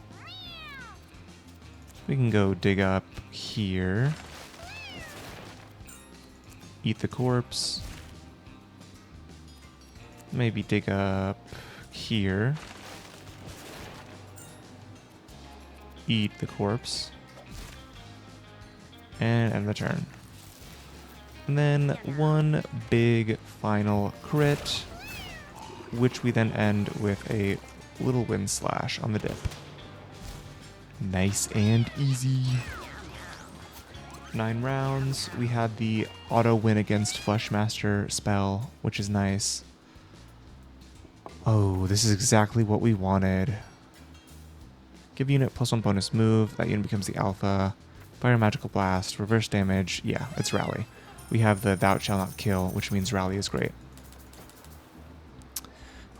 We can go dig up here. Eat the corpse. Maybe dig up here. Eat the corpse. And end the turn. And then 1 big final crit, which we then end with a little wind slash on the dip. Nice and easy. 9 rounds. We had the auto win against Fleshmaster spell, which is nice. Oh, this is exactly what we wanted. Give unit +1 bonus move. That unit becomes the alpha. Fire magical blast. Reverse damage. Yeah, it's rally. We have the thou shall not kill, which means rally is great.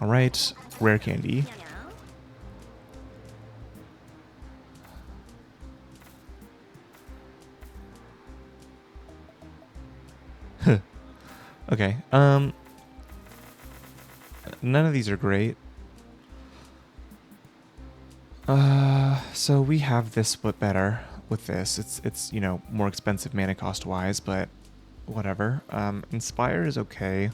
Alright, rare candy. Okay, none of these are great. So we have this split better with this. It's you know, more expensive mana cost wise, but whatever. Inspire is okay.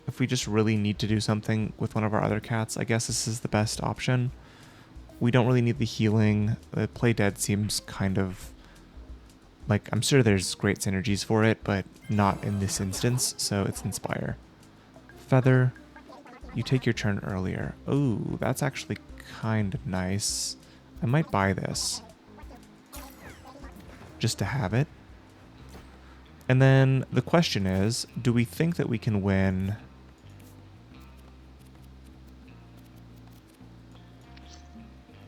If we just really need to do something with one of our other cats, I guess this is the best option. We don't really need the healing. The Play Dead seems kind of like, I'm sure there's great synergies for it, but not in this instance, so it's Inspire. Feather, you take your turn earlier. Oh, that's actually kind of nice. I might buy this just to have it. And then the question is, do we think that we can win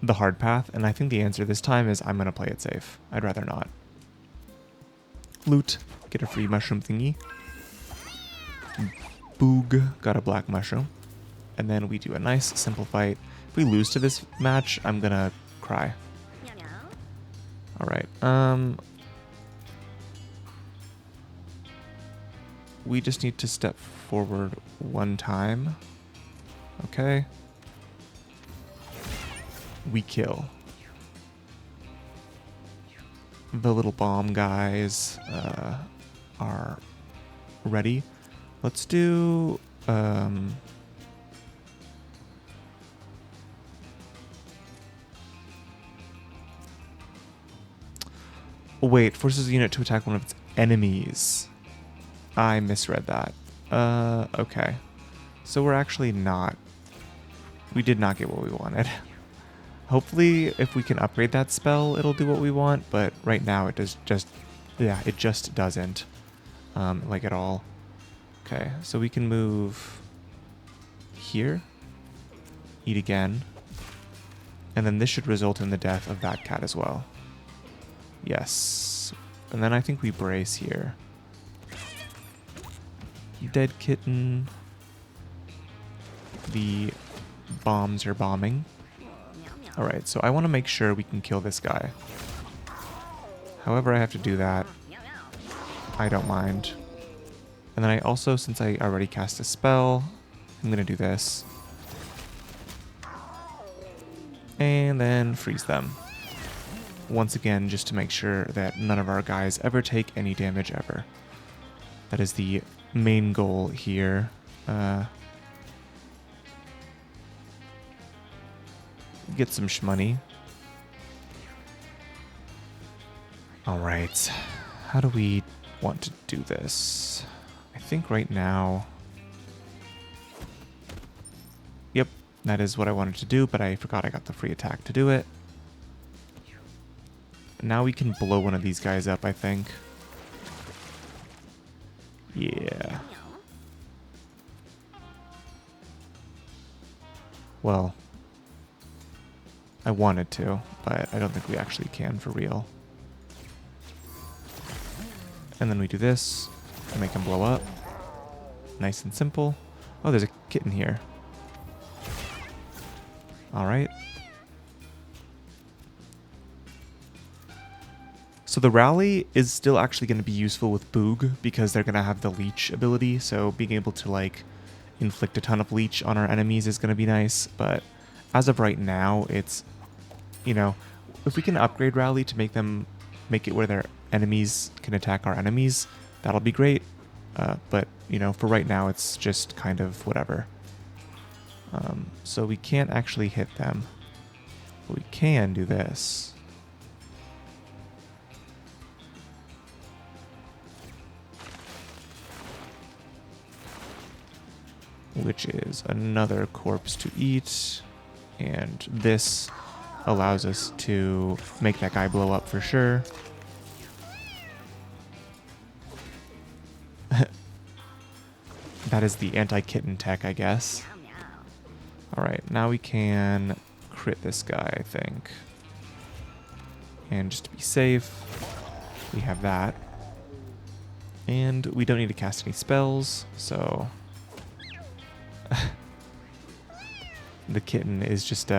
the hard path? And I think the answer this time is I'm going to play it safe. I'd rather not. Loot, get a free mushroom thingy. Boog, got a black mushroom. And then we do a nice simple fight. If we lose to this match, I'm going to cry. Alright, we just need to step forward one time. Okay. We kill. The little bomb guys are ready. Let's do... wait, forces the unit to attack one of its enemies. I misread that. Okay. So we're actually not... We did not get what we wanted. Hopefully, if we can upgrade that spell, it'll do what we want, but right now it does just... Yeah, it just doesn't. Like at all. Okay, so we can move here. Eat again. And then this should result in the death of that cat as well. Yes. And then I think we brace here. Dead kitten. The bombs are bombing. Alright, so I want to make sure we can kill this guy. However I have to do that, I don't mind. And then I also, since I already cast a spell, I'm going to do this. And then freeze them. Once again, just to make sure that none of our guys ever take any damage ever. That is the main goal here. Get some shmoney. Alright. How do we want to do this? I think right now... Yep, that is what I wanted to do, but I forgot I got the free attack to do it. Now we can blow one of these guys up, I think. Yeah. Well, I wanted to, but I don't think we actually can for real. And then we do this to make him blow up. Nice and simple. Oh, there's a kitten here. Alright. So the rally is still actually going to be useful with Boog because they're going to have the leech ability. So being able to like inflict a ton of leech on our enemies is going to be nice. But as of right now, it's, you know, if we can upgrade rally to make it where their enemies can attack our enemies, that'll be great. But, you know, for right now, it's just kind of whatever. So we can't actually hit them. But we can do this. Which is another corpse to eat. And this allows us to make that guy blow up for sure. That is the anti-kitten tech, I guess. Alright, now we can crit this guy, I think. And just to be safe, we have that. And we don't need to cast any spells, so... the kitten is just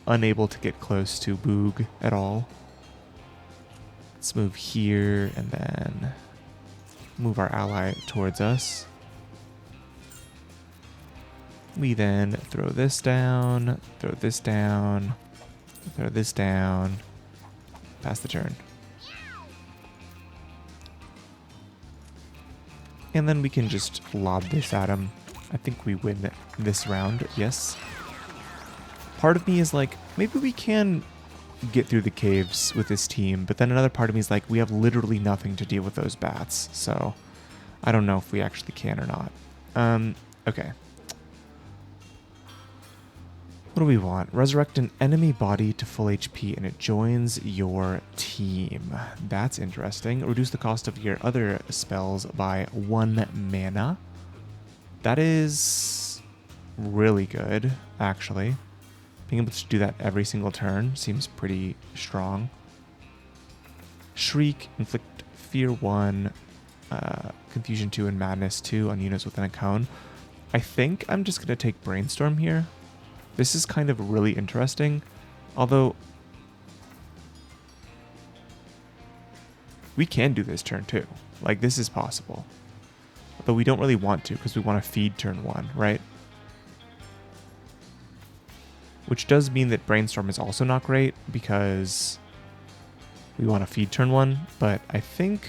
unable to get close to Boog at all. Let's move here and then move our ally towards us. We then throw this down, throw this down, throw this down, pass the turn. And then we can just lob this at him. I think we win this round, yes. Part of me is like, maybe we can get through the caves with this team, but then another part of me is like, we have literally nothing to deal with those bats, so I don't know if we actually can or not. Okay. What do we want? Resurrect an enemy body to full HP and it joins your team. That's interesting. Reduce the cost of your other spells by 1 mana. That is really good, actually. Being able to do that every single turn seems pretty strong. Shriek, inflict fear 1, confusion 2, and madness 2 on units within a cone. I think I'm just going to take brainstorm here. This is kind of really interesting, although we can do this turn too. Like, this is possible. But we don't really want to because we want to feed turn 1, right? Which does mean that brainstorm is also not great because we want to feed turn 1, but I think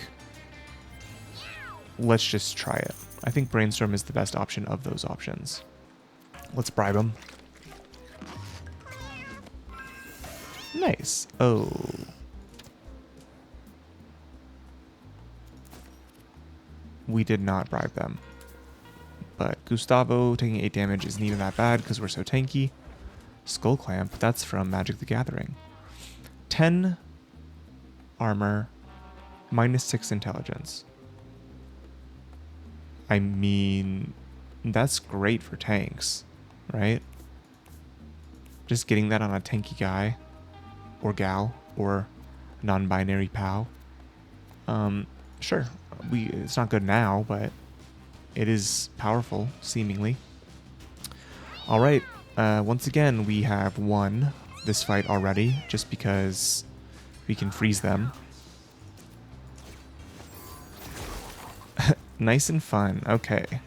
let's just try it. I think brainstorm is the best option of those options. Let's bribe him. Nice. Oh. We did not bribe them. But Gustavo taking 8 damage isn't even that bad because we're so tanky. Skull Clamp, that's from Magic the Gathering. 10 armor, -6 intelligence. I mean, that's great for tanks, right? Just getting that on a tanky guy. Or gal, or non-binary POW. Sure, it's not good now, but it is powerful, seemingly. All right, once again, we have won this fight already, just because we can freeze them. Nice and fun, okay.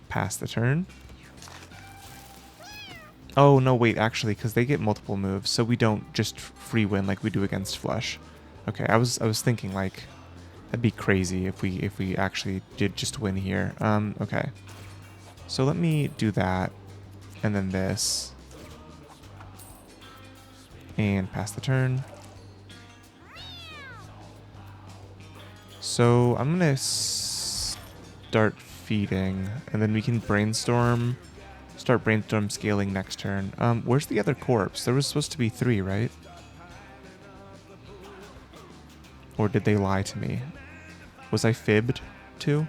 Pass the turn. Oh, no, wait, actually, because they get multiple moves, so we don't just free win like we do against Flush. Okay, I was thinking, like, that'd be crazy if we actually did just win here. Okay. So let me do that, and then this. And pass the turn. So I'm going to start feeding, and then we can brainstorm... Start brainstorm scaling next turn. Where's the other corpse? There was supposed to be 3, right? Or did they lie to me? Was I fibbed too?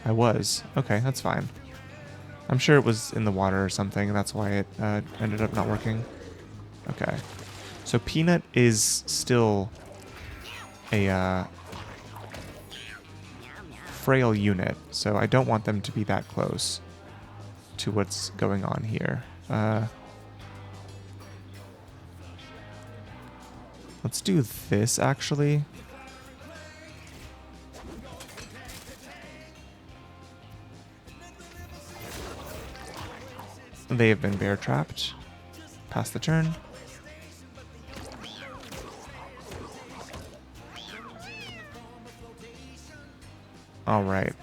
I was. Okay, that's fine. I'm sure it was in the water or something, and that's why it ended up not working. Okay. So Peanut is still a frail unit, so I don't want them to be that close to what's going on here. Let's do this, actually. They have been bear trapped. Pass the turn. All right.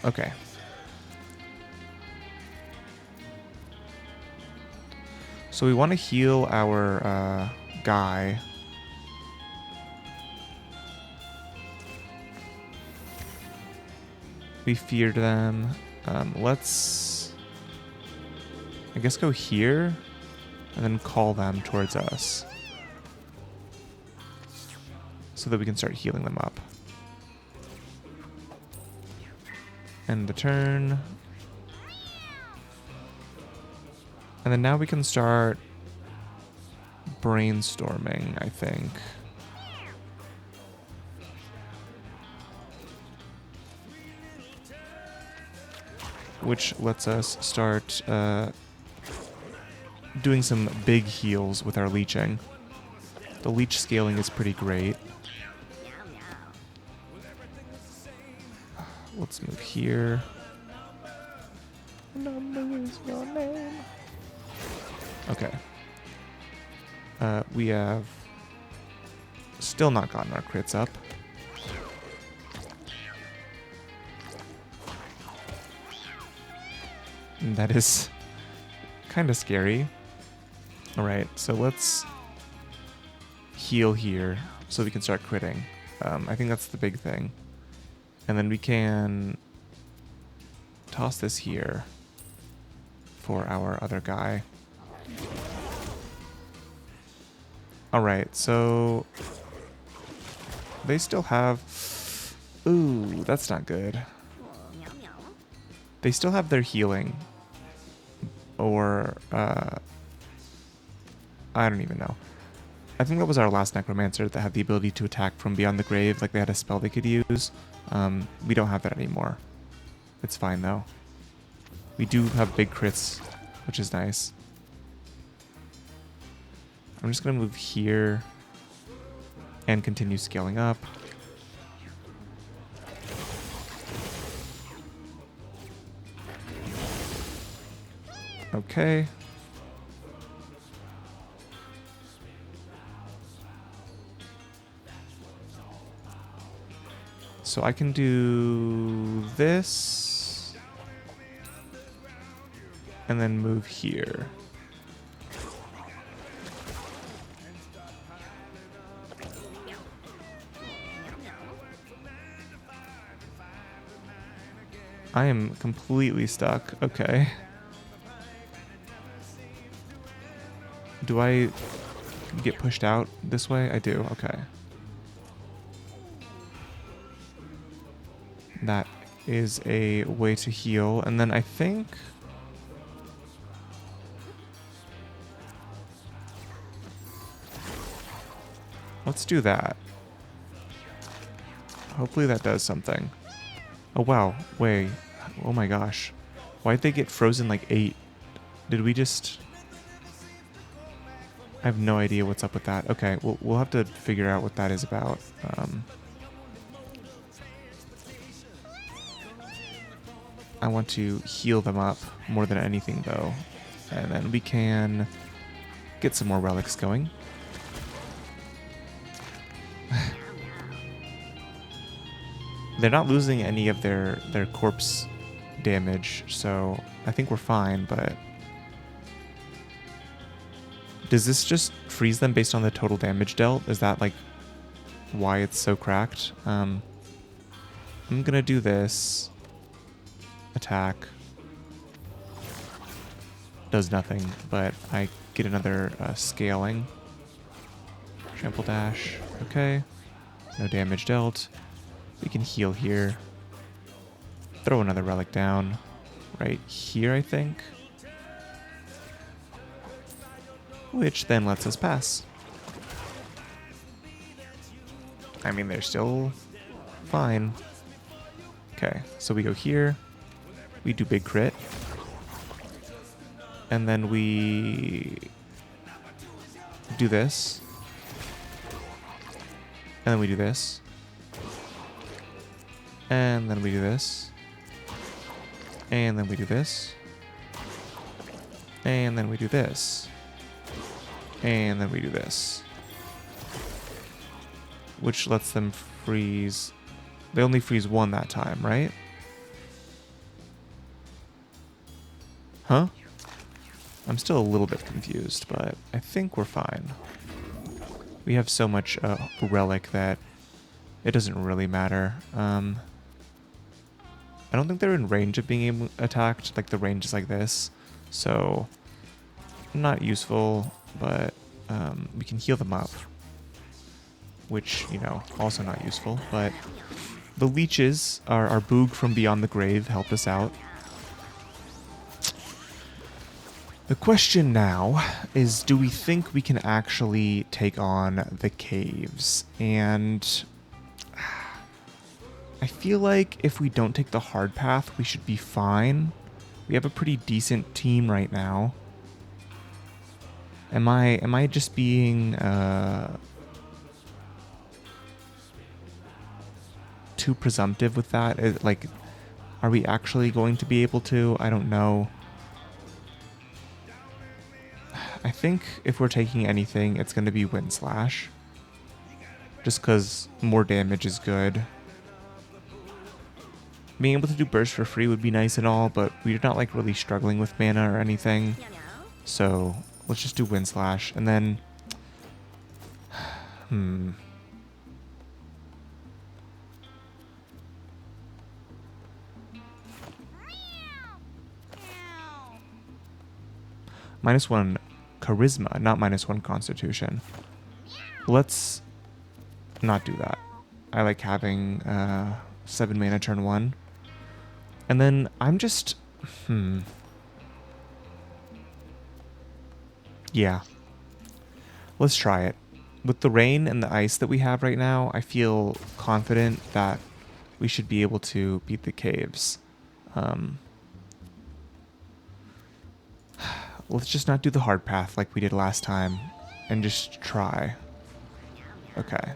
Okay. So we want to heal our guy. We feared them. Let's, I guess, go here and then call them towards us so that we can start healing them up. End the turn. And then now we can start brainstorming, I think. Which lets us start doing some big heals with our leeching. The leech scaling is pretty great. Let's move here. Number is your name. Okay. We have still not gotten our crits up. And that is kind of scary. Alright, so let's heal here so we can start critting. I think that's the big thing. And then we can toss this here for our other guy. Alright, so they still have... Ooh, that's not good. They still have their healing. Or, I don't even know. I think that was our last Necromancer that had the ability to attack from beyond the grave, like they had a spell they could use. We don't have that anymore. It's fine, though. We do have big crits, which is nice. I'm just going to move here and continue scaling up. Okay. So I can do this and then move here. I am completely stuck. Okay. Do I get pushed out this way? I do. Okay. That is a way to heal. And then I think... let's do that. Hopefully that does something. Oh, wow. Wait. Oh my gosh. Why'd they get frozen like 8? Did we just... I have no idea what's up with that. Okay, we'll have to figure out what that is about. I want to heal them up more than anything, though. And then we can get some more relics going. They're not losing any of their corpse damage, so I think we're fine, but... does this just freeze them based on the total damage dealt? Is that, like, why it's so cracked? I'm gonna do this. Attack. Does nothing, but I get another scaling. Trample dash. Okay. No damage dealt. We can heal here. Throw another relic down. Right here, I think. Which then lets us pass. I mean, they're still fine. Okay, so we go here. We do big crit. And then we do this. And then we do this. And then we do this. And then we do this. And then we do this. And then we do this. Which lets them freeze. They only freeze one that time, right? Huh? I'm still a little bit confused, but I think we're fine. We have so much relic that it doesn't really matter. I don't think they're in range of being attacked. Like, the range is like this. So, not useful, but we can heal them up. Which, you know, also not useful, but The leeches, our boog from beyond the grave, helped us out. The question now is, do we think we can actually take on the caves? And I feel like if we don't take the hard path, we should be fine. We have a pretty decent team right now. Am I just being too presumptive with that? Like, are we actually going to be able to? I don't know. I think if we're taking anything, it's going to be Wind Slash. Just because more damage is good. Being able to do Burst for free would be nice and all, but we're not like really struggling with mana or anything. So let's just do Wind Slash. And then... -1 Charisma, not -1 Constitution. Let's not do that. I like having 7 mana turn 1. And then I'm just... Yeah. Let's try it. With the rain and the ice that we have right now, I feel confident that we should be able to beat the caves. Let's just not do the hard path like we did last time and just try. Okay.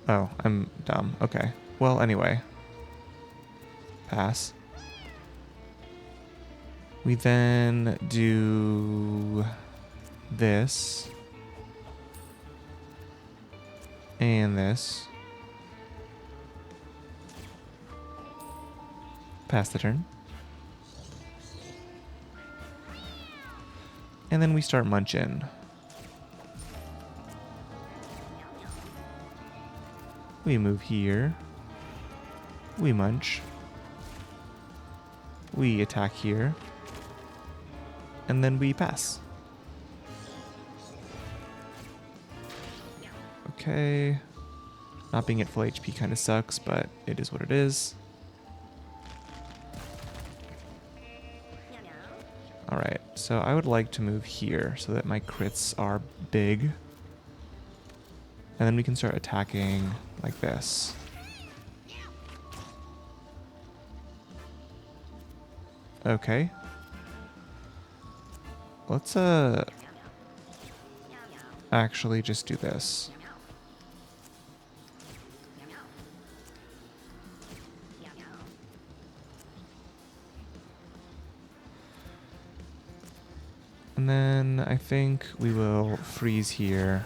Oh, I'm dumb. Okay. Well, anyway. Pass. We then do this. And this. Pass the turn. And then we start munching. We move here. We munch. We attack here. And then we pass. Okay. Not being at full HP kind of sucks, but it is what it is. Alright, so I would like to move here so that my crits are big. And then we can start attacking like this. Okay. Let's actually just do this. And then I think we will freeze here.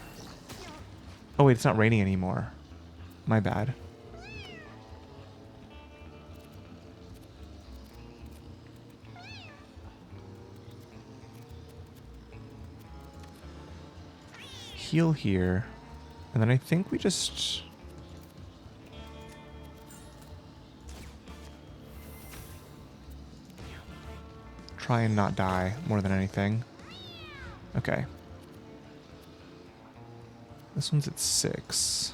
Oh wait, it's not raining anymore. My bad. Heal here. And then I think we just... try and not die more than anything. Okay. This one's at 6.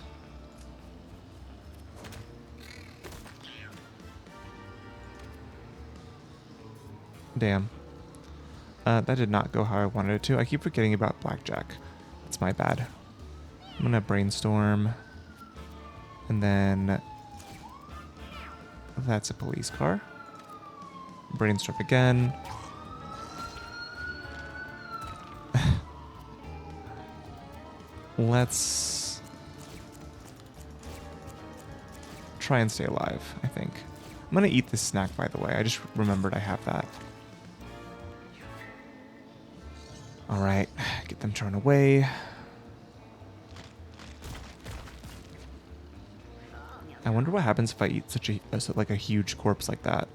Damn. That did not go how I wanted it to. I keep forgetting about blackjack. It's my bad. I'm gonna brainstorm. And then... that's a police car. Brainstorm again. Let's try and stay alive, I think. I'm gonna eat this snack, by the way. I just remembered I have that. Alright, get them turned away. I wonder what happens if I eat such a huge corpse like that.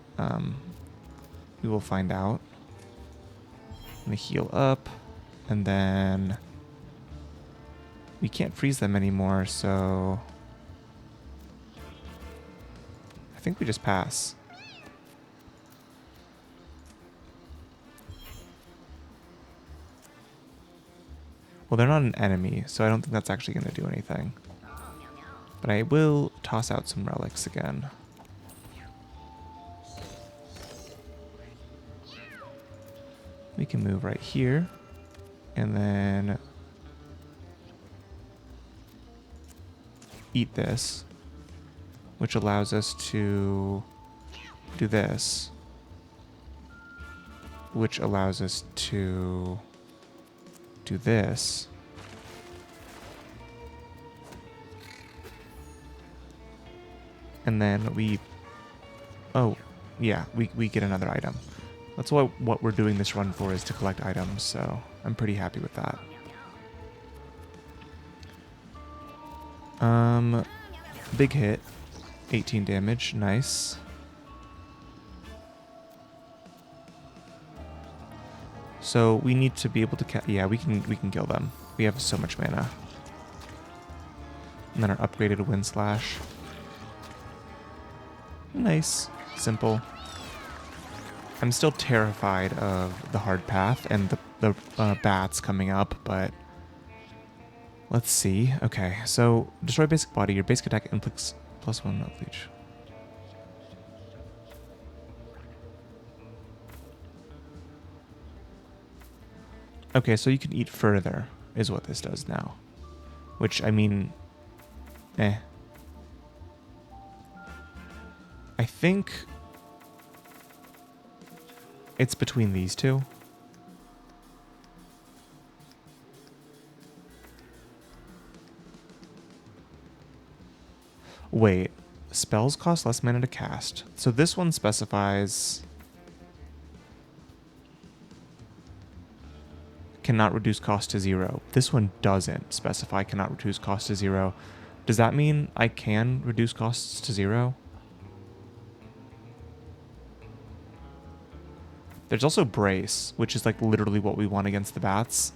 We will find out. I'm gonna heal up, and then we can't freeze them anymore, so think we just pass. Well, they're not an enemy, so I don't think that's actually going to do anything. But I will toss out some relics again. We can move right here. And then eat this, which allows us to do this, which allows us to do this. And then we, oh, yeah, we get another item. That's what we're doing this run for, is to collect items, so I'm pretty happy with that. Big hit, 18 damage, nice. So we need to be able to yeah, we can kill them. We have so much mana. And then our upgraded wind slash. Nice, simple. I'm still terrified of the hard path and the bats coming up, but let's see. Okay, so destroy basic body. Your basic attack inflicts +1 of leech. Okay, so you can eat further, is what this does now. Which, I mean, I think it's between these two. Wait, spells cost less mana to cast. So this one specifies cannot reduce cost to 0. This one doesn't specify cannot reduce cost to 0. Does that mean I can reduce costs to 0? There's also Brace, which is like literally what we want against the bats.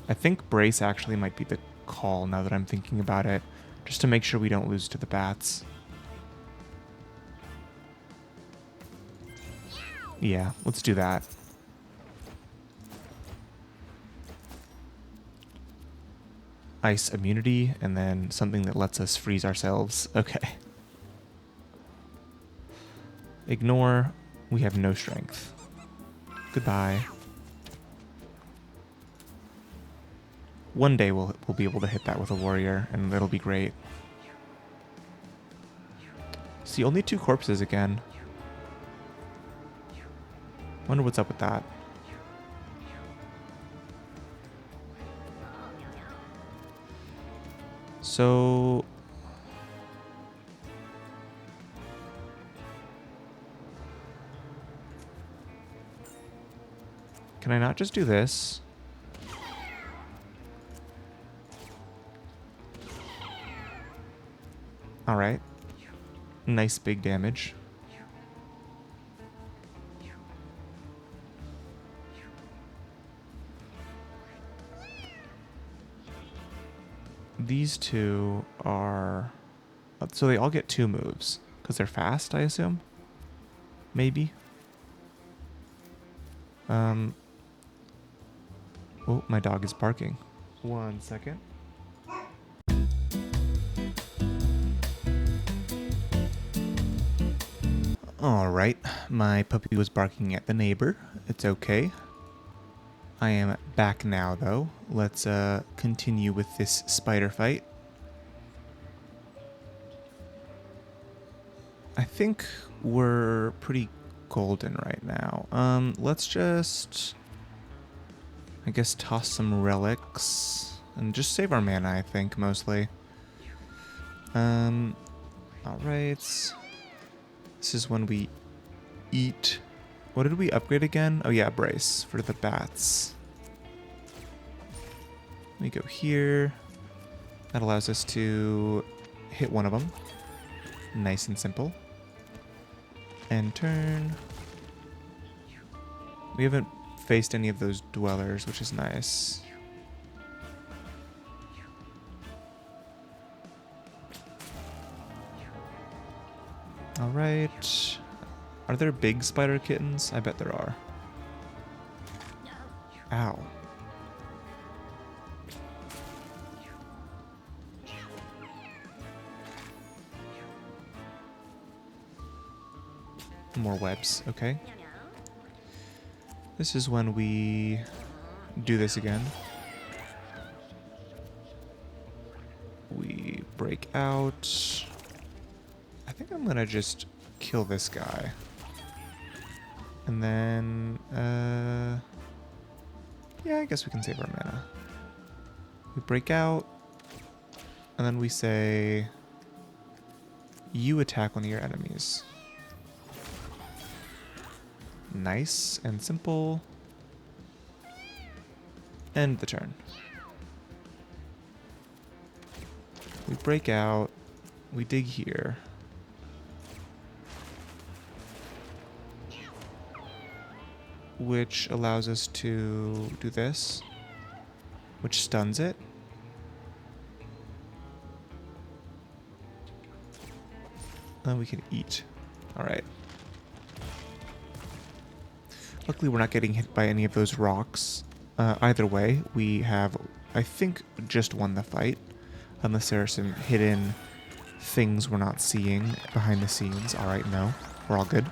I think Brace actually might be the call now that I'm thinking about it, just to make sure we don't lose to the bats. Yeah, let's do that. Ice immunity, and then something that lets us freeze ourselves. Okay. Ignore. We have no strength. Goodbye. One day we'll be able to hit that with a warrior, and it'll be great. See, only 2 corpses again. Wonder what's up with that. So can I not just do this? All right. Nice big damage. These two are... So they all get 2 moves. Because they're fast, I assume? Maybe? Oh, my dog is barking. 1 second. Alright, my puppy was barking at the neighbor. It's okay. I am back now, though. Let's continue with this spider fight. I think we're pretty golden right now. Let's just, I guess, toss some relics and just save our mana, I think, mostly. Alright. This is when we eat. What did we upgrade again? Oh yeah, Brace for the bats. We go here. That allows us to hit one of them. Nice and simple. End turn. We haven't faced any of those dwellers, which is nice. All right. Are there big spider kittens? I bet there are. Ow. More webs, okay. This is when we do this again. We break out. I think I'm gonna just kill this guy. And then, yeah, I guess we can save our mana. We break out, and then we say, you attack one of your enemies. Nice and simple. End the turn. We break out. We dig here. Which allows us to do this. Which stuns it. And we can eat. Alright. Luckily we're not getting hit by any of those rocks. Either way, we have, I think, just won the fight. Unless there are some hidden things we're not seeing behind the scenes. Alright, no. We're all good.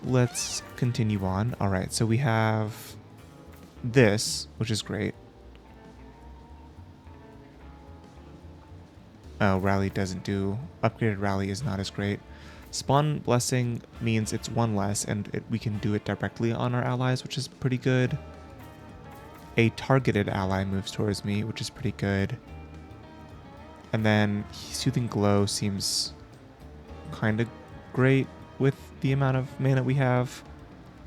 Let's continue on. Alright, so we have this, which is great. Oh, rally doesn't do... Upgraded rally is not as great. Spawn Blessing means it's one less, and we can do it directly on our allies, which is pretty good. A targeted ally moves towards me, which is pretty good. And then Soothing Glow seems kind of great with the amount of mana we have.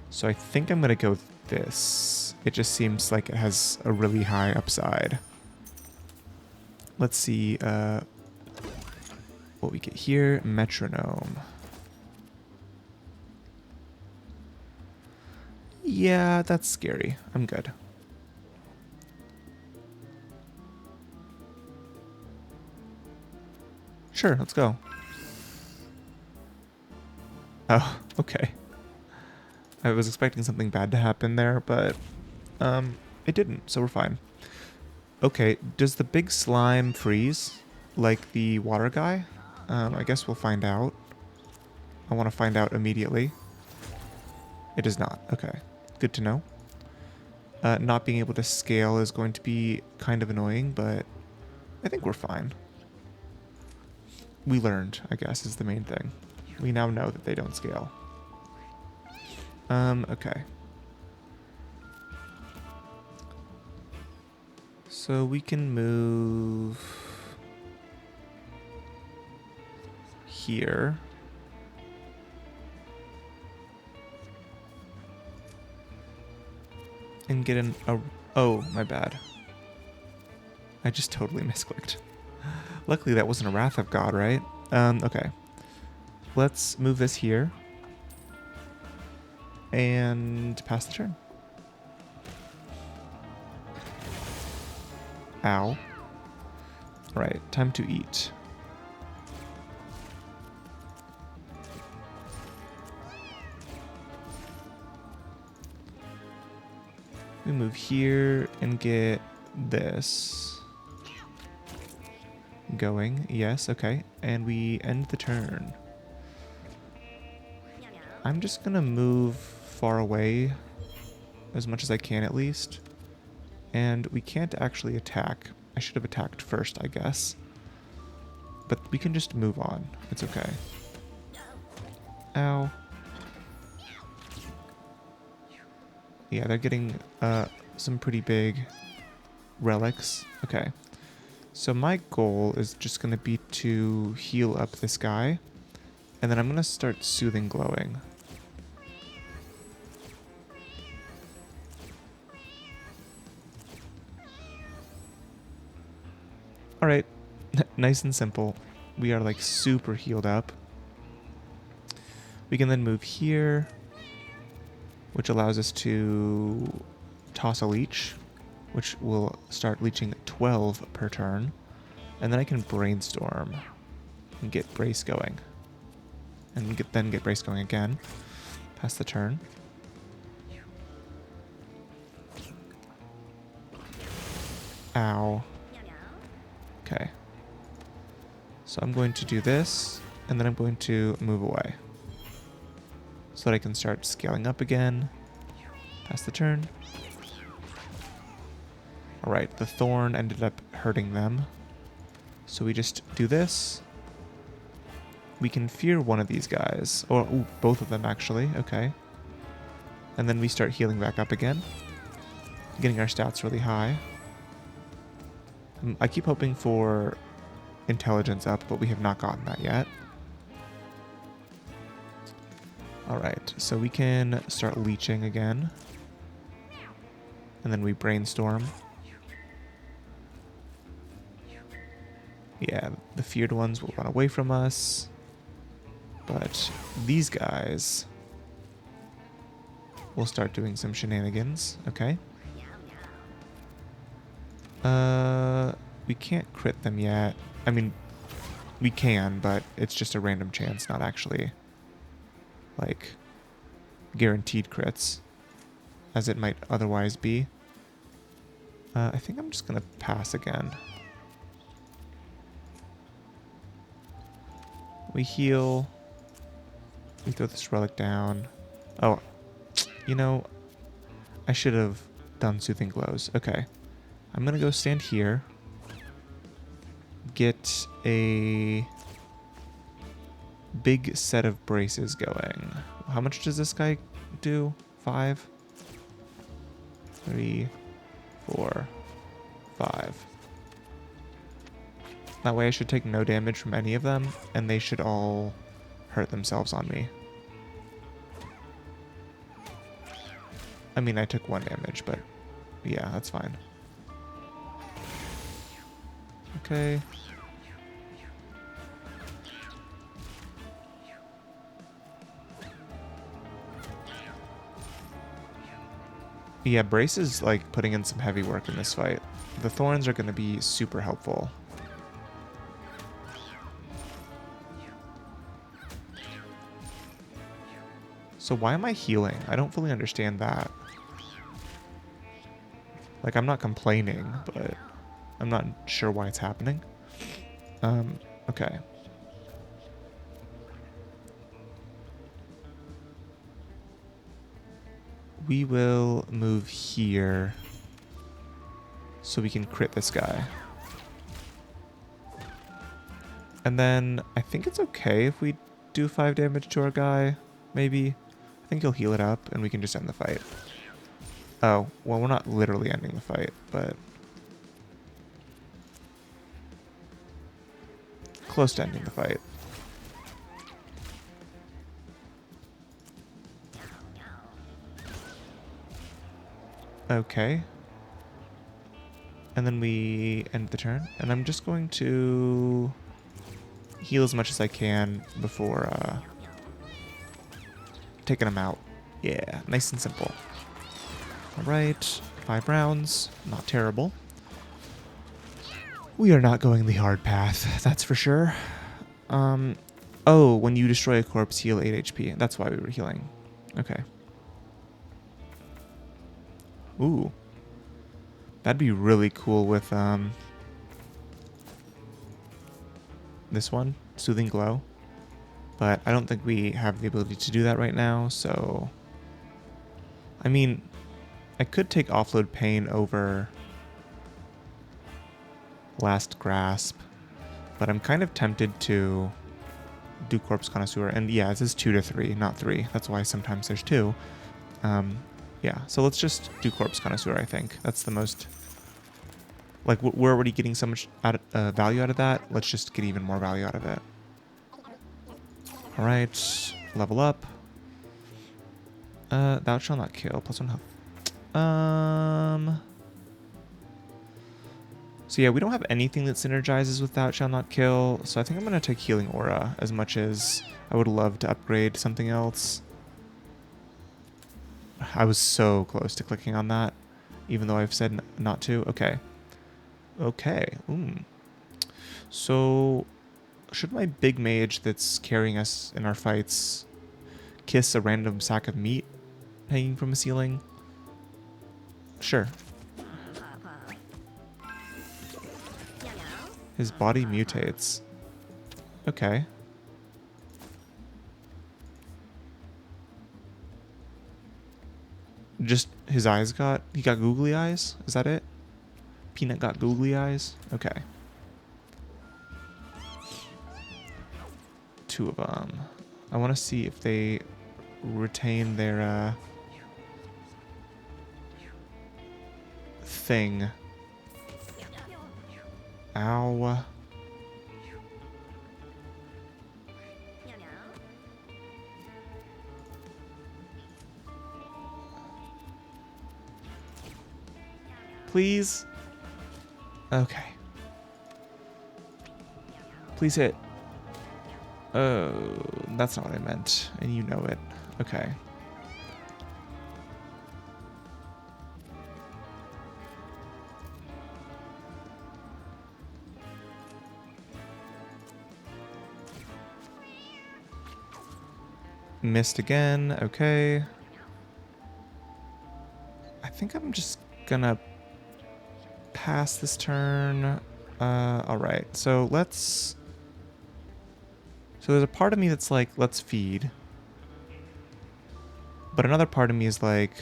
So I think I'm going to go with this. It just seems like it has a really high upside. Let's see what we get here. Metronome. Yeah, that's scary. I'm good. Sure, let's go. Oh, okay. I was expecting something bad to happen there, but it didn't, so we're fine. Okay, does the big slime freeze like the water guy? I guess we'll find out. I want to find out immediately. It does not. Okay, good to know. Not being able to scale is going to be kind of annoying, but I think we're fine. We learned, I guess, is the main thing. We now know that they don't scale. Okay. So we can move here. And get an... Oh, my bad. I just totally misclicked. Luckily that wasn't a Wrath of God, right? Okay. Let's move this here. And pass the turn. Ow. Alright, time to eat. We move here and get this going. Yes, okay. And we end the turn. I'm just gonna move far away as much as I can at least. And we can't actually attack. I should have attacked first, I guess. But we can just move on. It's okay. Ow. Yeah, they're getting some pretty big relics. Okay. So my goal is just going to be to heal up this guy. And then I'm going to start Soothing Glowing. Alright. Nice and simple. We are like super healed up. We can then move here, which allows us to toss a leech, which will start leeching 12 per turn. And then I can brainstorm. and get brace going. And then get brace going again. Pass the turn. Ow. Okay. So I'm going to do this, and then I'm going to move away. So that I can start scaling up again. Pass the turn. Alright, the thorn ended up hurting them. So we just do this. We can fear one of these guys. Or ooh, both of them, actually. Okay. And then we start healing back up again. Getting our stats really high. I keep hoping for intelligence up, but we have not gotten that yet. Alright, so we can start leeching again. And then we brainstorm. Yeah, the feared ones will run away from us. But these guys will start doing some shenanigans. Okay. We can't crit them yet. I mean, we can, but it's just a random chance, not actually, like, guaranteed crits, as it might otherwise be. I think I'm just gonna pass again. We heal. We throw this relic down. Oh, you know, I should have done Soothing Glows. Okay. I'm gonna go stand here. Get a big set of braces going. How much does this guy do? 5? 3, 4, 5. That way I should take no damage from any of them, and they should all hurt themselves on me. I mean, I took 1 damage, but yeah, that's fine. Okay. Yeah, Brace is like putting in some heavy work in this fight. The thorns are going to be super helpful. So why am I healing? I don't fully understand that. Like, I'm not complaining, but I'm not sure why it's happening. Okay. We will move here so we can crit this guy. And then I think it's okay if we do 5 damage to our guy, maybe. I think he'll heal it up and we can just end the fight. Oh, well, we're not literally ending the fight, but close to ending the fight. Okay. And then we end the turn. And I'm just going to heal as much as I can before taking him out. Yeah, nice and simple. Alright, 5 rounds. Not terrible. We are not going the hard path, that's for sure. Oh, when you destroy a corpse, heal 8 HP. That's why we were healing. Okay. Ooh. That'd be really cool with this one, Soothing Glow. But I don't think we have the ability to do that right now, so I mean, I could take Offload Pain over Last Grasp, but I'm kind of tempted to do Corpse Connoisseur. And yeah, this is 2 to 3, not 3. That's why sometimes there's 2. Yeah, so let's just do Corpse Connoisseur, I think. That's the most... Like, we're already getting so much value out of that. Let's just get even more value out of it. Alright, level up. Thou shall not kill. +1 health. So yeah, we don't have anything that synergizes with Thou shall not kill. So I think I'm going to take Healing Aura as much as I would love to upgrade something else. I was so close to clicking on that, even though I've said not to. Okay. Okay. So Should my big mage that's carrying us in our fights kiss a random sack of meat hanging from a ceiling? Sure. His body mutates. Okay. Just his eyes he got googly eyes? Is that it? Peanut got googly eyes? Okay. 2 of them. I want to see if they retain their thing. Ow. Please? Okay. Please hit. Oh, that's not what I meant, and you know it. Okay. Missed again. Okay. I think I'm just gonna pass this turn. Alright, so let's... So there's a part of me that's like, let's feed. But another part of me is like,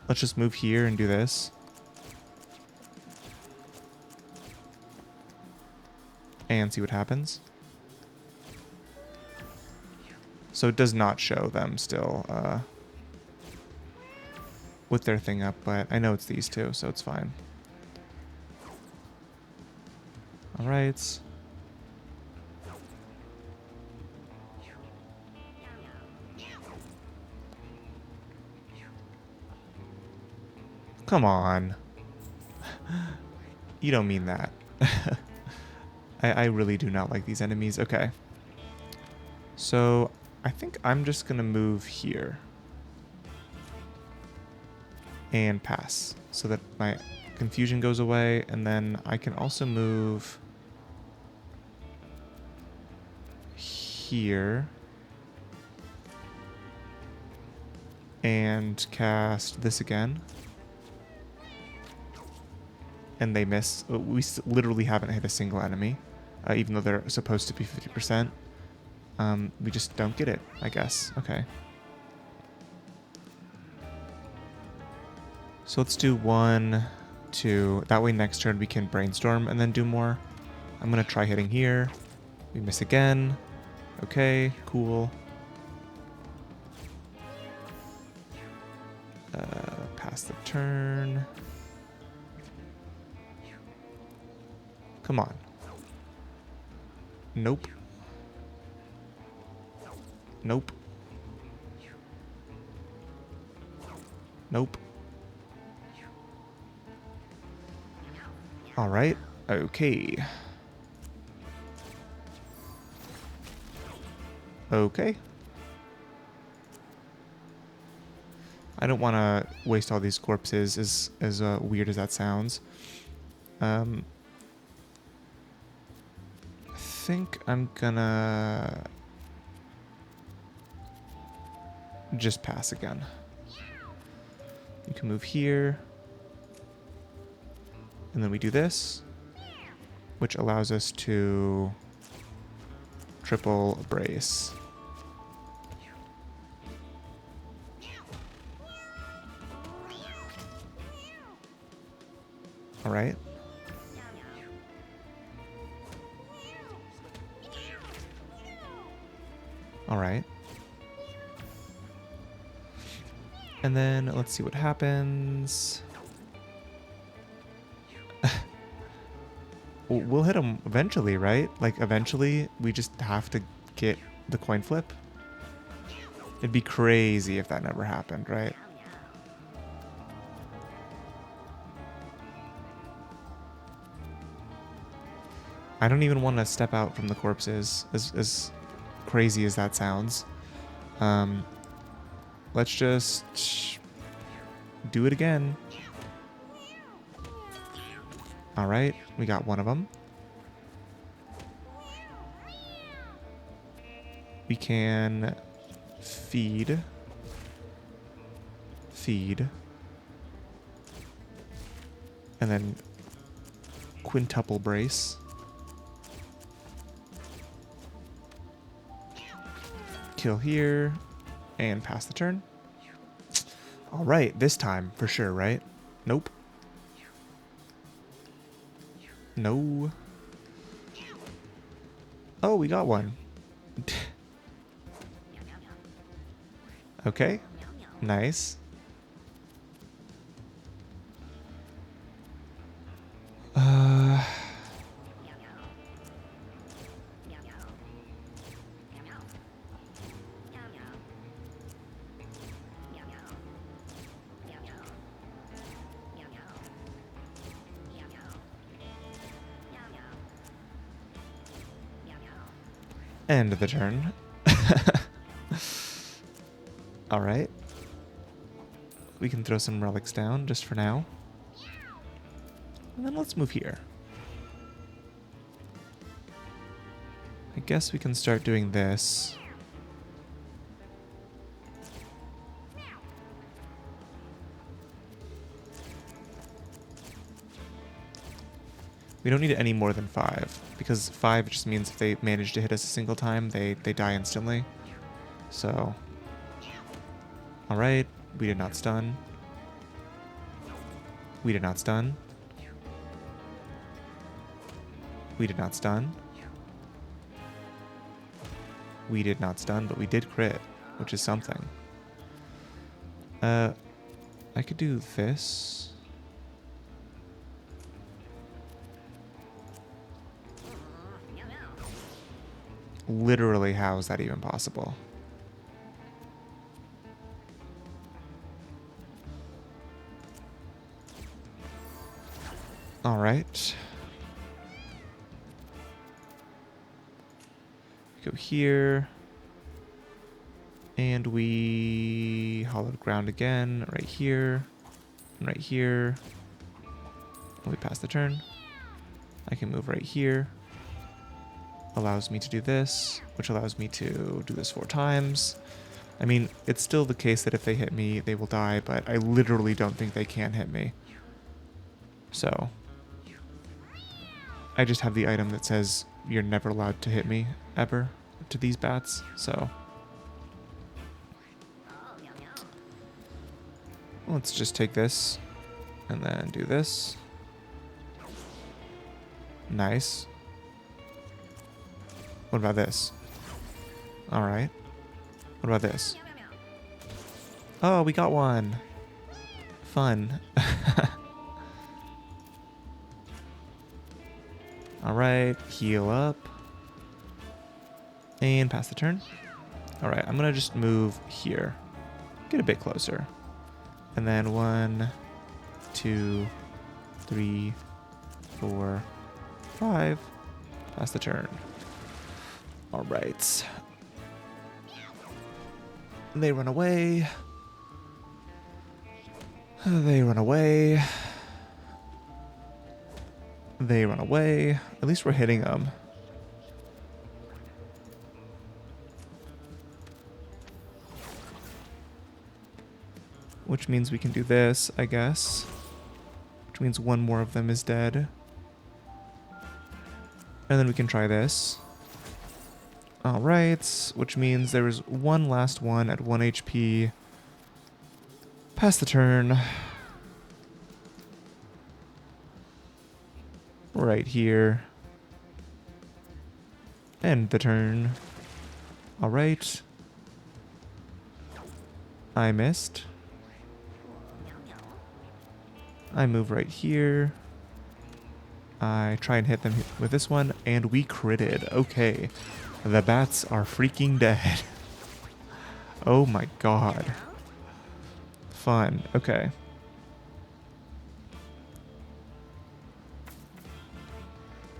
let's just move here and do this. And see what happens. So it does not show them still with their thing up, but I know it's these two, so it's fine. Alright. Come on. You don't mean that. I really do not like these enemies. Okay. So I think I'm just going to move here. And pass. So that my confusion goes away. And then I can also move here. And cast this again. And they miss. We literally haven't hit a single enemy. Even though they're supposed to be 50%. We just don't get it, I guess. Okay. So let's do 1, 2. That way next turn we can brainstorm and then do more. I'm going to try hitting here. We miss again. Okay, cool. Pass the turn. Come on. Nope. Nope. Nope. All right. Okay. Okay. I don't want to waste all these corpses, as weird as that sounds. I think I'm gonna just pass again. You can move here. And then we do this, which allows us to triple brace. All right. All right. And then let's see what happens. We'll hit him eventually, right? Like, eventually, we just have to get the coin flip. It'd be crazy if that never happened, right? I don't even want to step out from the corpses, as crazy as that sounds. Let's just do it again. Alright, we got one of them. We can feed. Feed. And then quintuple brace. Kill here. And pass the turn. Alright, this time for sure, right? Nope. No. Oh, we got one. Okay. Nice. End of the turn. Alright. We can throw some relics down just for now. And then let's move here. I guess we can start doing this. We don't need any more than 5, because 5 just means if they manage to hit us a single time, they die instantly. So, alright, we did not stun. We did not stun. We did not stun. We did not stun, but we did crit, which is something. I could do this. Literally, how is that even possible? All right. Go here. And we hollowed ground again, right here, and right here. And we pass the turn. I can move right here. Allows me to do this, which allows me to do this 4 times. I mean, it's still the case that if they hit me, they will die, but I literally don't think they can hit me. So, I just have the item that says you're never allowed to hit me, ever, to these bats, so. Let's just take this, and then do this. Nice. What about this? Alright. What about this? Oh, we got one. Fun. Alright, heal up. And pass the turn. Alright, I'm gonna just move here. Get a bit closer. And then 1, 2, 3, 4, 5. Pass the turn. All right. They run away. They run away. They run away. At least we're hitting them. Which means we can do this, I guess. Which means one more of them is dead. And then we can try this. Alright, which means there is one last one at 1 HP. Pass the turn. Right here. End the turn. Alright. I missed. I move right here. I try and hit them with this one, and we critted. Okay. The bats are freaking dead. Oh my god. Fun. Okay.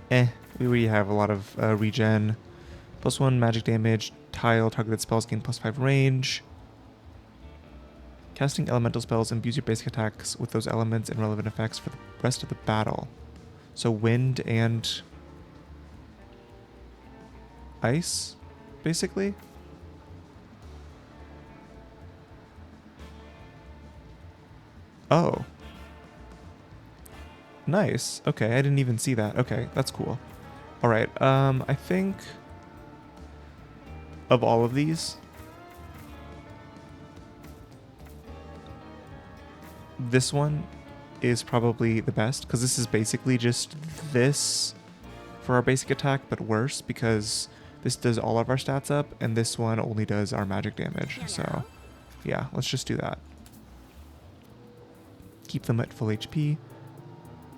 We already have a lot of regen. +1 magic damage. Tile. Targeted spells gain +5 range. Casting elemental spells imbues your basic attacks with those elements and relevant effects for the rest of the battle. So wind and ice, basically. Oh. Nice. Okay, I didn't even see that. Okay, that's cool. All right, I think of all of these, this one is probably the best because this is basically just this for our basic attack, but worse because this does all of our stats up and this one only does our magic damage. So yeah, let's just do that. Keep them at full HP.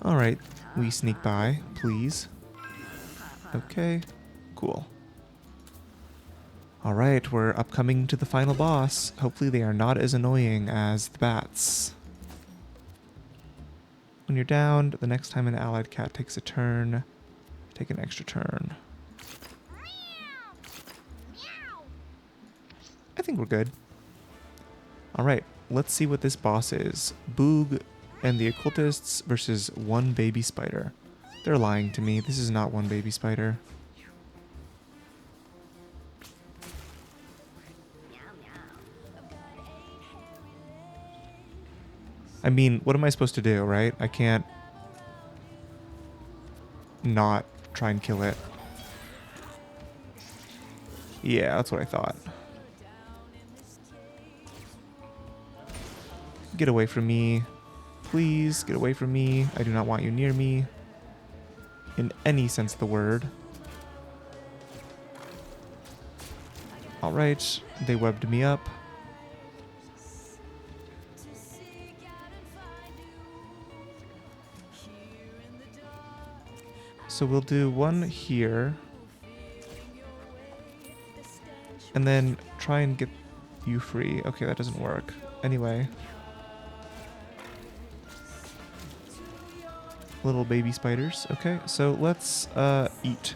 All right, we sneak by, please. Okay, cool. All right, we're upcoming to the final boss. Hopefully they are not as annoying as the bats. When you're downed, the next time an allied cat takes a turn, take an extra turn. I think we're good. All right, let's see what this boss is. Boog and the occultists versus one baby spider. They're lying to me. This is not one baby spider. I mean, what am I supposed to do, right? I can't not try and kill it. Yeah, that's what I thought. Get away from me. Please, get away from me. I do not want you near me. In any sense of the word. Alright, they webbed me up. So we'll do one here. And then try and get you free. Okay, that doesn't work. Anyway. Little baby spiders. Okay, so let's eat.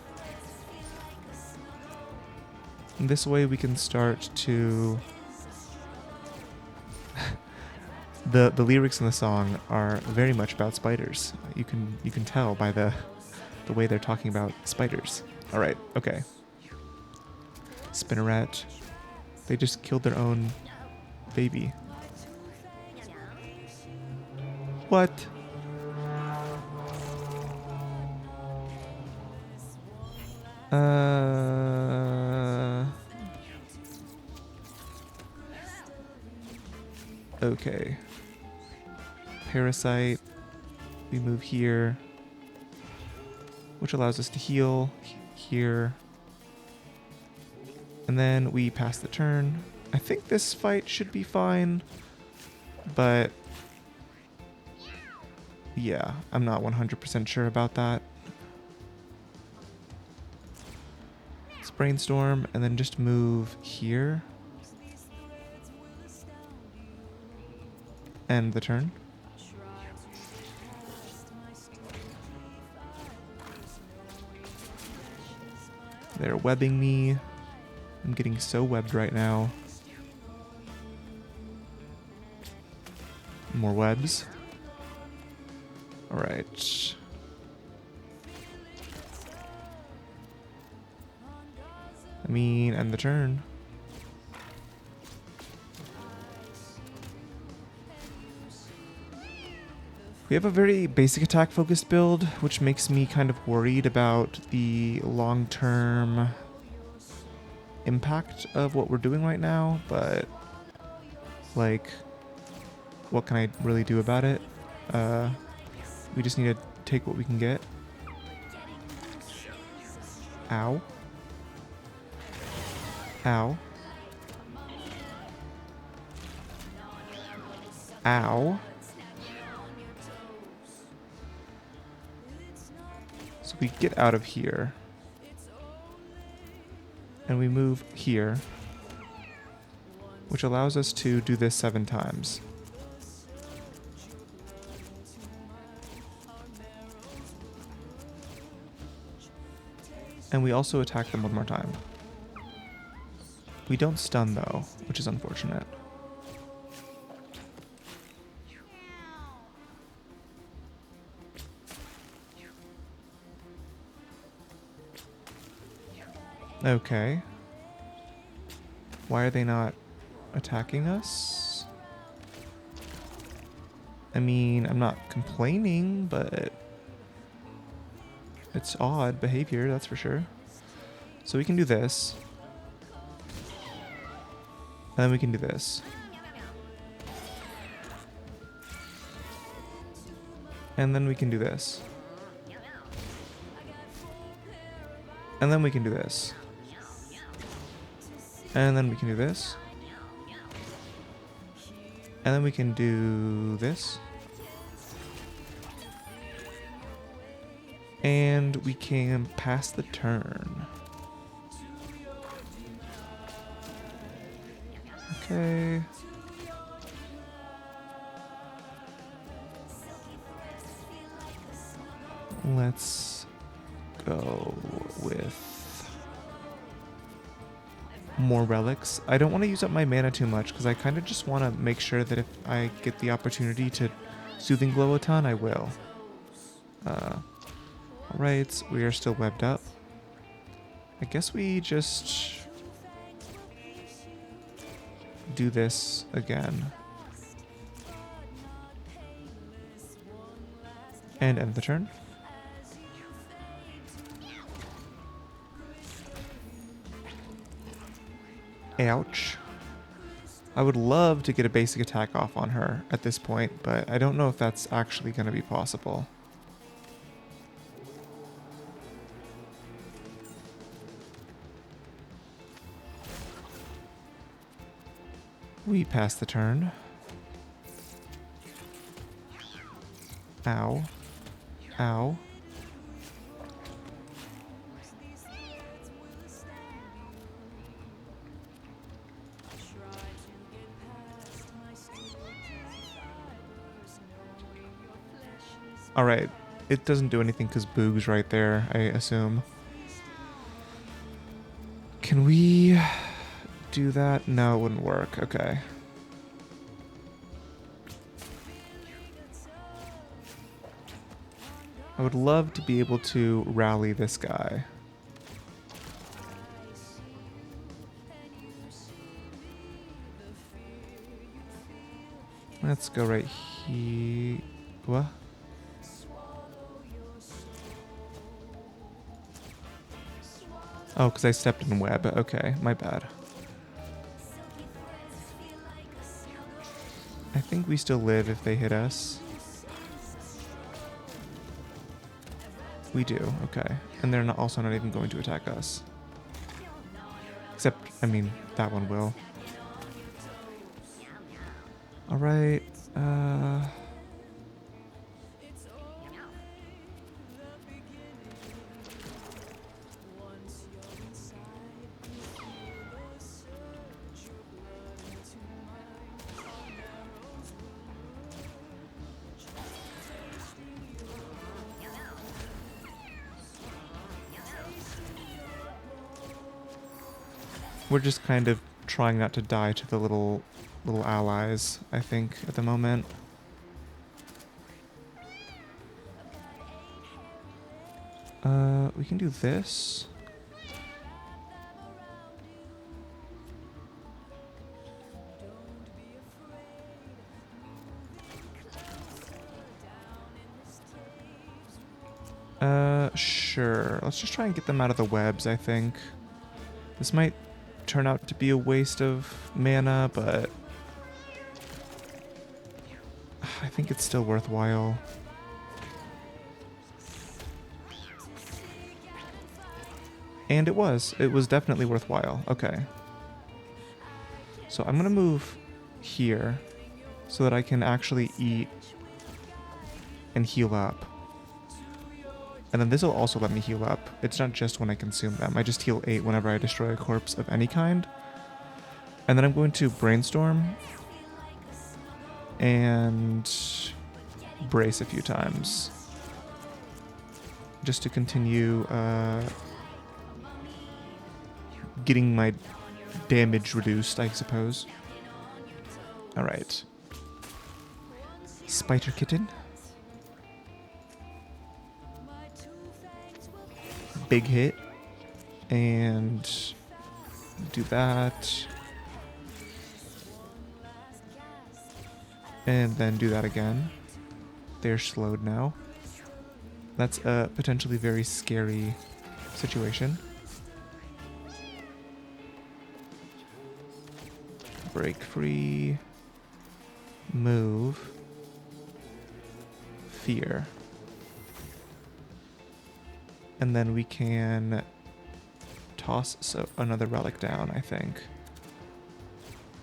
And this way we can start to... the lyrics in the song are very much about spiders. You can tell by the way they're talking about spiders. All right, okay. Spinneret. They just killed their own baby. What? Okay. Parasite. We move here, which allows us to heal here. And then we pass the turn. I think this fight should be fine, but yeah, I'm not 100% sure about that. Let's brainstorm and then just move here. End the turn. They're webbing me. I'm getting so webbed right now. More webs. Alright. I mean, end the turn. We have a very basic attack focused build, which makes me kind of worried about the long-term impact of what we're doing right now, but like, what can I really do about it? We just need to take what we can get. Ow. Ow. Ow. So we get out of here. And we move here, which allows us to do this 7 times. And we also attack them one more time. We don't stun though, which is unfortunate. Okay. Why are they not attacking us? I mean, I'm not complaining, but it's odd behavior, that's for sure. So we can do this. And then we can do this. And then we can do this. And then we can do this. And then we can do this. And then we can do this. And we can pass the turn. Okay. Let's go with more relics. I don't want to use up my mana too much because I kind of just want to make sure that if I get the opportunity to Soothing Glow a ton, I will. Alright, we are still webbed up. I guess we just do this again. And end the turn. Ouch. I would love to get a basic attack off on her at this point, but I don't know if that's actually going to be possible. We pass the turn. Ow. Ow. Alright, it doesn't do anything because Boog's right there, I assume. Can we do that? No, it wouldn't work. Okay. I would love to be able to rally this guy. Let's go right here. What? Oh, because I stepped in web. Okay, my bad. I think we still live if they hit us. We do, okay. And they're not also not even going to attack us. Except, I mean, that one will. Alright, we're just kind of trying not to die to the little allies, I think, at the moment. We can do this. Sure. Let's just try and get them out of the webs, I think. This might turn out to be a waste of mana, but I think it's still worthwhile. And it was definitely worthwhile. Okay. So I'm gonna move here so that I can actually eat and heal up. And then this will also let me heal up. It's not just when I consume them. I just heal 8 whenever I destroy a corpse of any kind. And then I'm going to brainstorm and brace a few times. Just to continue getting my damage reduced, I suppose. Alright. Spider Kitten. Big hit. And do that. And then do that again. They're slowed now. That's a potentially very scary situation. Break free. Move. Fear. And then we can toss another relic down, I think.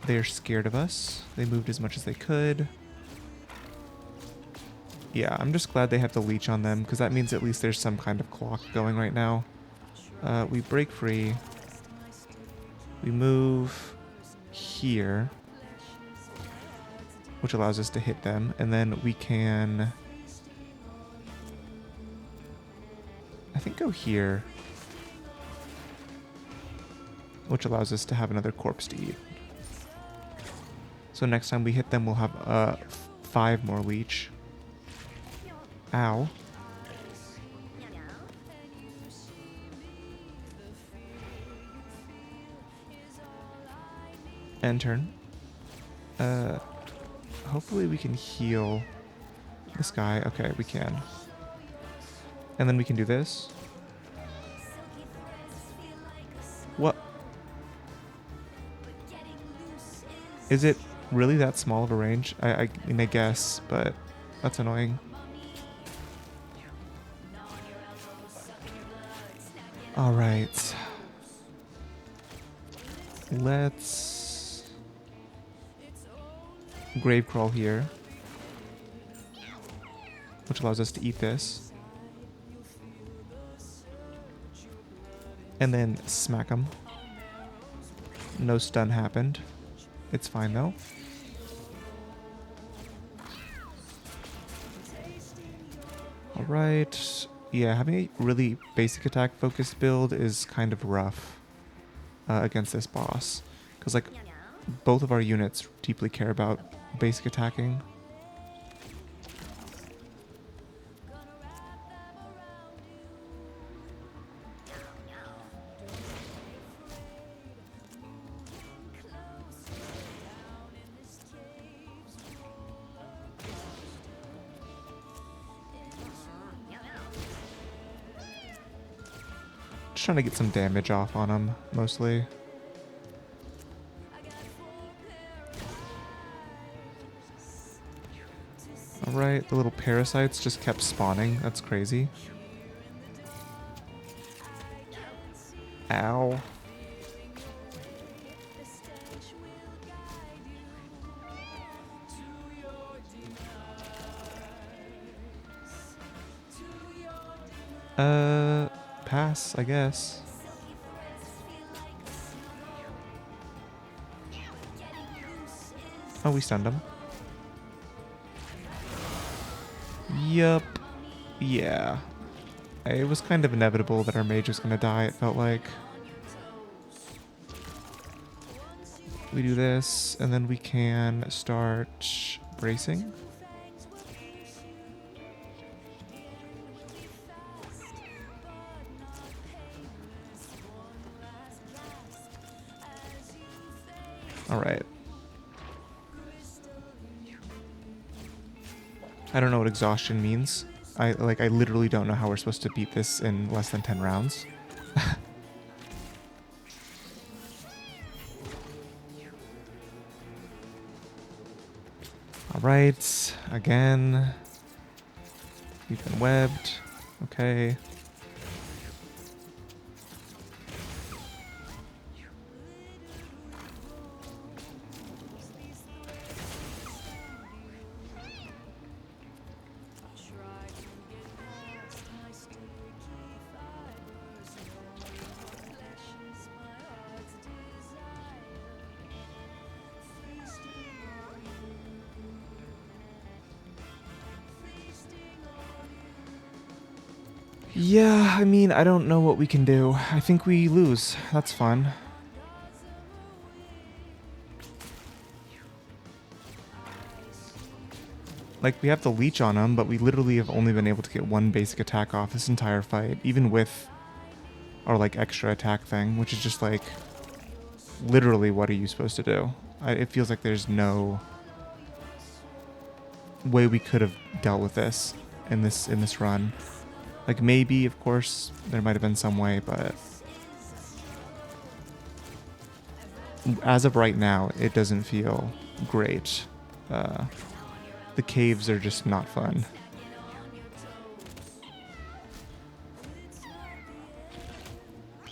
They're scared of us. They moved as much as they could. Yeah, I'm just glad they have the leech on them, because that means at least there's some kind of clock going right now. We break free. We move here, which allows us to hit them, and then we can, I think, go here, which allows us to have another corpse to eat. So next time we hit them, we'll have 5 more leech. Ow. End turn. Hopefully we can heal this guy. Okay, we can. And then we can do this. What? Is it really that small of a range? I mean, I guess, but that's annoying. All right. Let's grave crawl here, which allows us to eat this. And then smack him. No stun happened. It's fine though. Alright. Yeah, having a really basic attack focused build is kind of rough against this boss. Because, like, both of our units deeply care about basic attacking. Just trying to get some damage off on him, mostly. Alright, the little parasites just kept spawning. That's crazy. Ow. Pass, I guess. Oh, we stunned him. Yup. Yeah. It was kind of inevitable that our mage was gonna die, it felt like. We do this, and then we can start bracing. Alright. I don't know what exhaustion means. I literally don't know how we're supposed to beat this in less than 10 rounds. Alright, again. We've been webbed. Okay. Yeah, I mean, I don't know what we can do. I think we lose. That's fun. Like, we have the leech on him, but we literally have only been able to get one basic attack off this entire fight, even with our like extra attack thing, which is just like literally what are you supposed to do? It feels like there's no way we could have dealt with this in this run. Like maybe, of course, there might have been some way, but as of right now, it doesn't feel great. The caves are just not fun.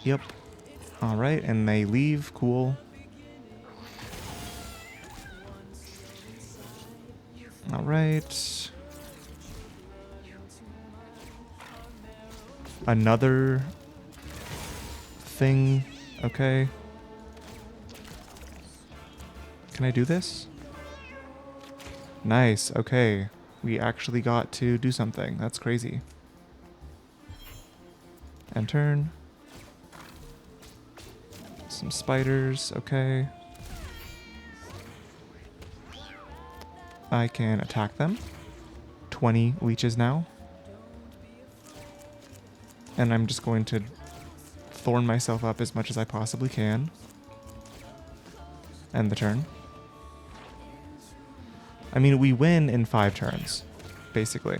Yep. Alright, and they leave. Cool. Alright. Another thing. Okay. Can I do this? Nice. Okay. We actually got to do something. That's crazy. And turn. Some spiders. Okay. I can attack them. 20 leeches now. And I'm just going to thorn myself up as much as I possibly can. End the turn. I mean, we win in 5 turns, basically.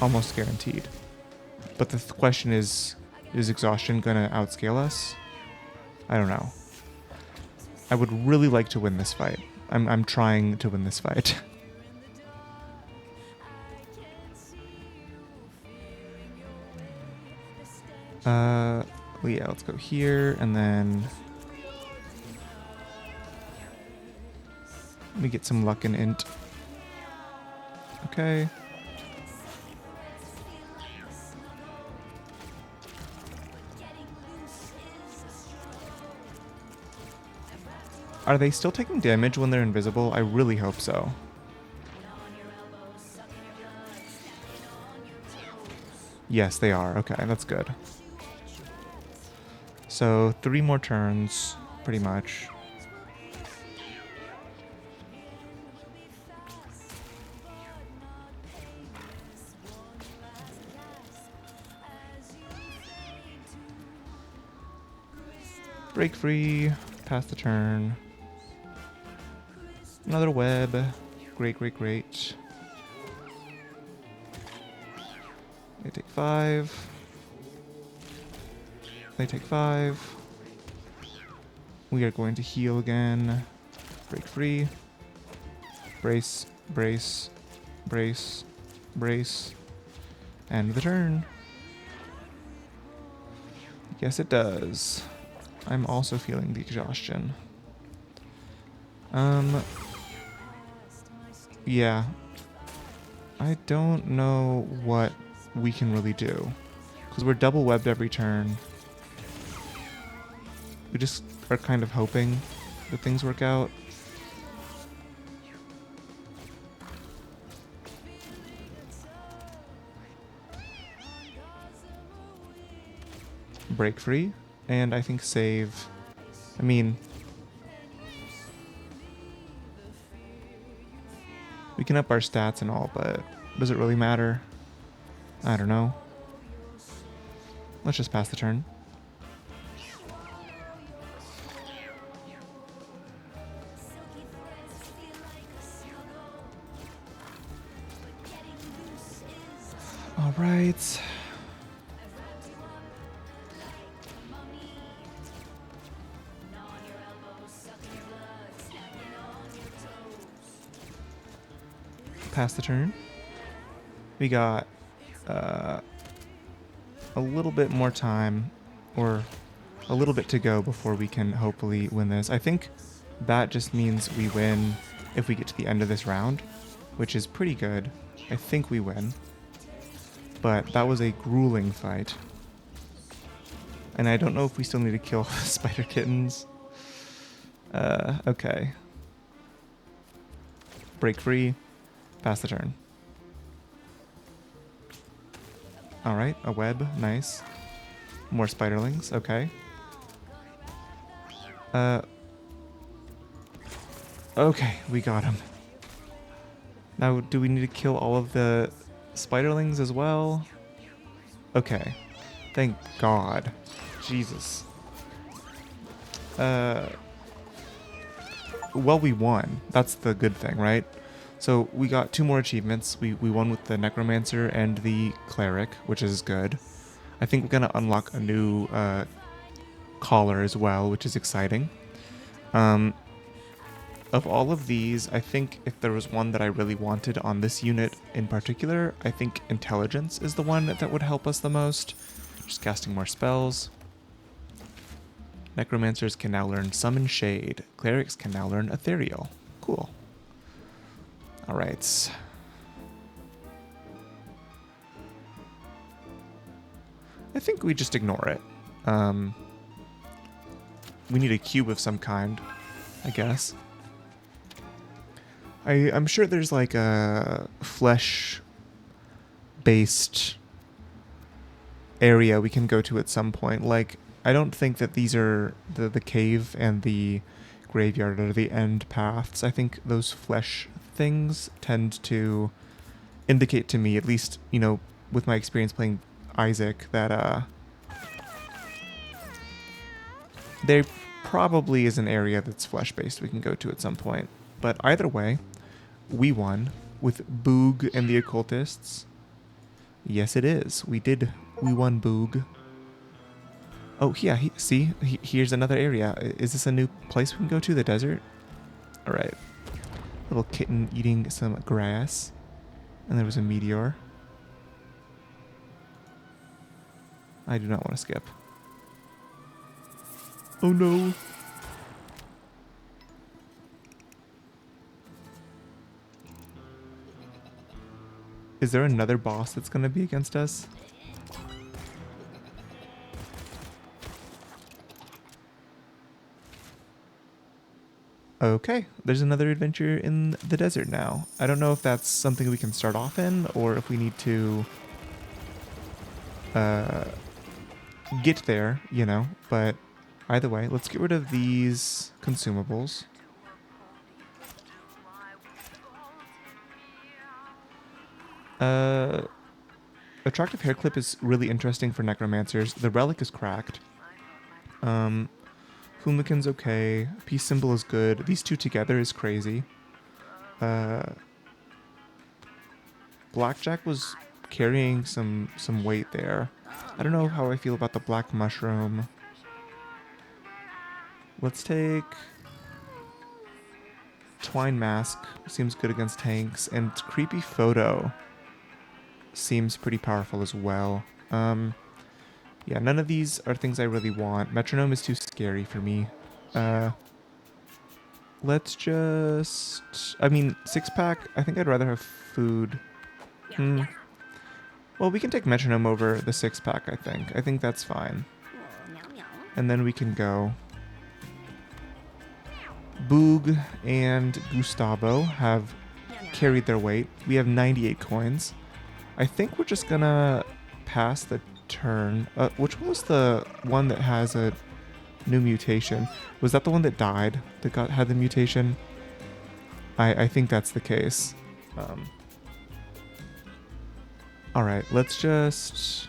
Almost guaranteed. But the question is exhaustion gonna outscale us? I don't know. I would really like to win this fight. I'm trying to win this fight. Yeah, let's go here, and then let me get some luck in int. Okay. Are they still taking damage when they're invisible? I really hope so. Yes, they are. Okay, that's good. So 3 more turns, pretty much. Break free, pass the turn. Another web. Great, great, great. They take 5. They take 5. We are going to heal again. Break free. Brace, brace, brace, brace. End the turn. Yes, it does. I'm also feeling the exhaustion. Yeah. I don't know what we can really do. Because we're double webbed every turn. We just are kind of hoping that things work out. Break free, and I think save. I mean, we can up our stats and all, but does it really matter? I don't know. Let's just pass the turn. All right. Pass the turn. We got a little bit more time, or a little bit to go before we can hopefully win this. I think that just means we win if we get to the end of this round, which is pretty good. I think we win. But that was a grueling fight. And I don't know if we still need to kill spider kittens. Okay. Break free. Pass the turn. Alright, a web. Nice. More spiderlings. Okay. Okay, we got him. Now, do we need to kill all of the spiderlings as well? Okay. Thank God. Jesus. Well, we won. That's the good thing, right? So we got 2 more achievements. We won with the Necromancer and the Cleric, which is good. I think we're going to unlock a new collar as well, which is exciting. Of all of these, I think if there was one that I really wanted on this unit in particular, I think Intelligence is the one that would help us the most. Just casting more spells. Necromancers can now learn Summon Shade. Clerics can now learn Ethereal. Cool. Alright. I think we just ignore it. We need a cube of some kind, I guess. I'm sure there's like a flesh-based area we can go to at some point. Like, I don't think that these are the cave and the graveyard are the end paths. I think those flesh things tend to indicate to me, at least, you know, with my experience playing Isaac, that there probably is an area that's flesh-based we can go to at some point. But either way, we won with Boog and the Occultists. Yes, it is. We won Boog. Oh, yeah, here's another area. Is this a new place we can go to, the desert? All right. Little kitten eating some grass. And there was a meteor. I do not want to skip. Oh, no. Is there another boss that's going to be against us? Okay, there's another adventure in the desert now. I don't know if that's something we can start off in, or if we need to get there, you know, but either way, let's get rid of these consumables. Attractive hair clip is really interesting for necromancers. The relic is cracked. Fumikin's okay. Peace symbol is good. These two together is crazy. Blackjack was carrying some weight there. I don't know how I feel about the black mushroom. Let's take Twine Mask. Seems good against tanks. And Creepy Photo seems pretty powerful as well. Yeah, none of these are things I really want. Metronome is too scary for me. Let's just... I mean, 6-pack, I think I'd rather have food. Well, we can take Metronome over the 6-pack, I think. I think that's fine. And then we can go. Boog and Gustavo have carried their weight. We have 98 coins. I think we're just gonna pass the turn. Which one was the one that has a new mutation? Was that the one that died that had the mutation? I think that's the case. Alright, let's just...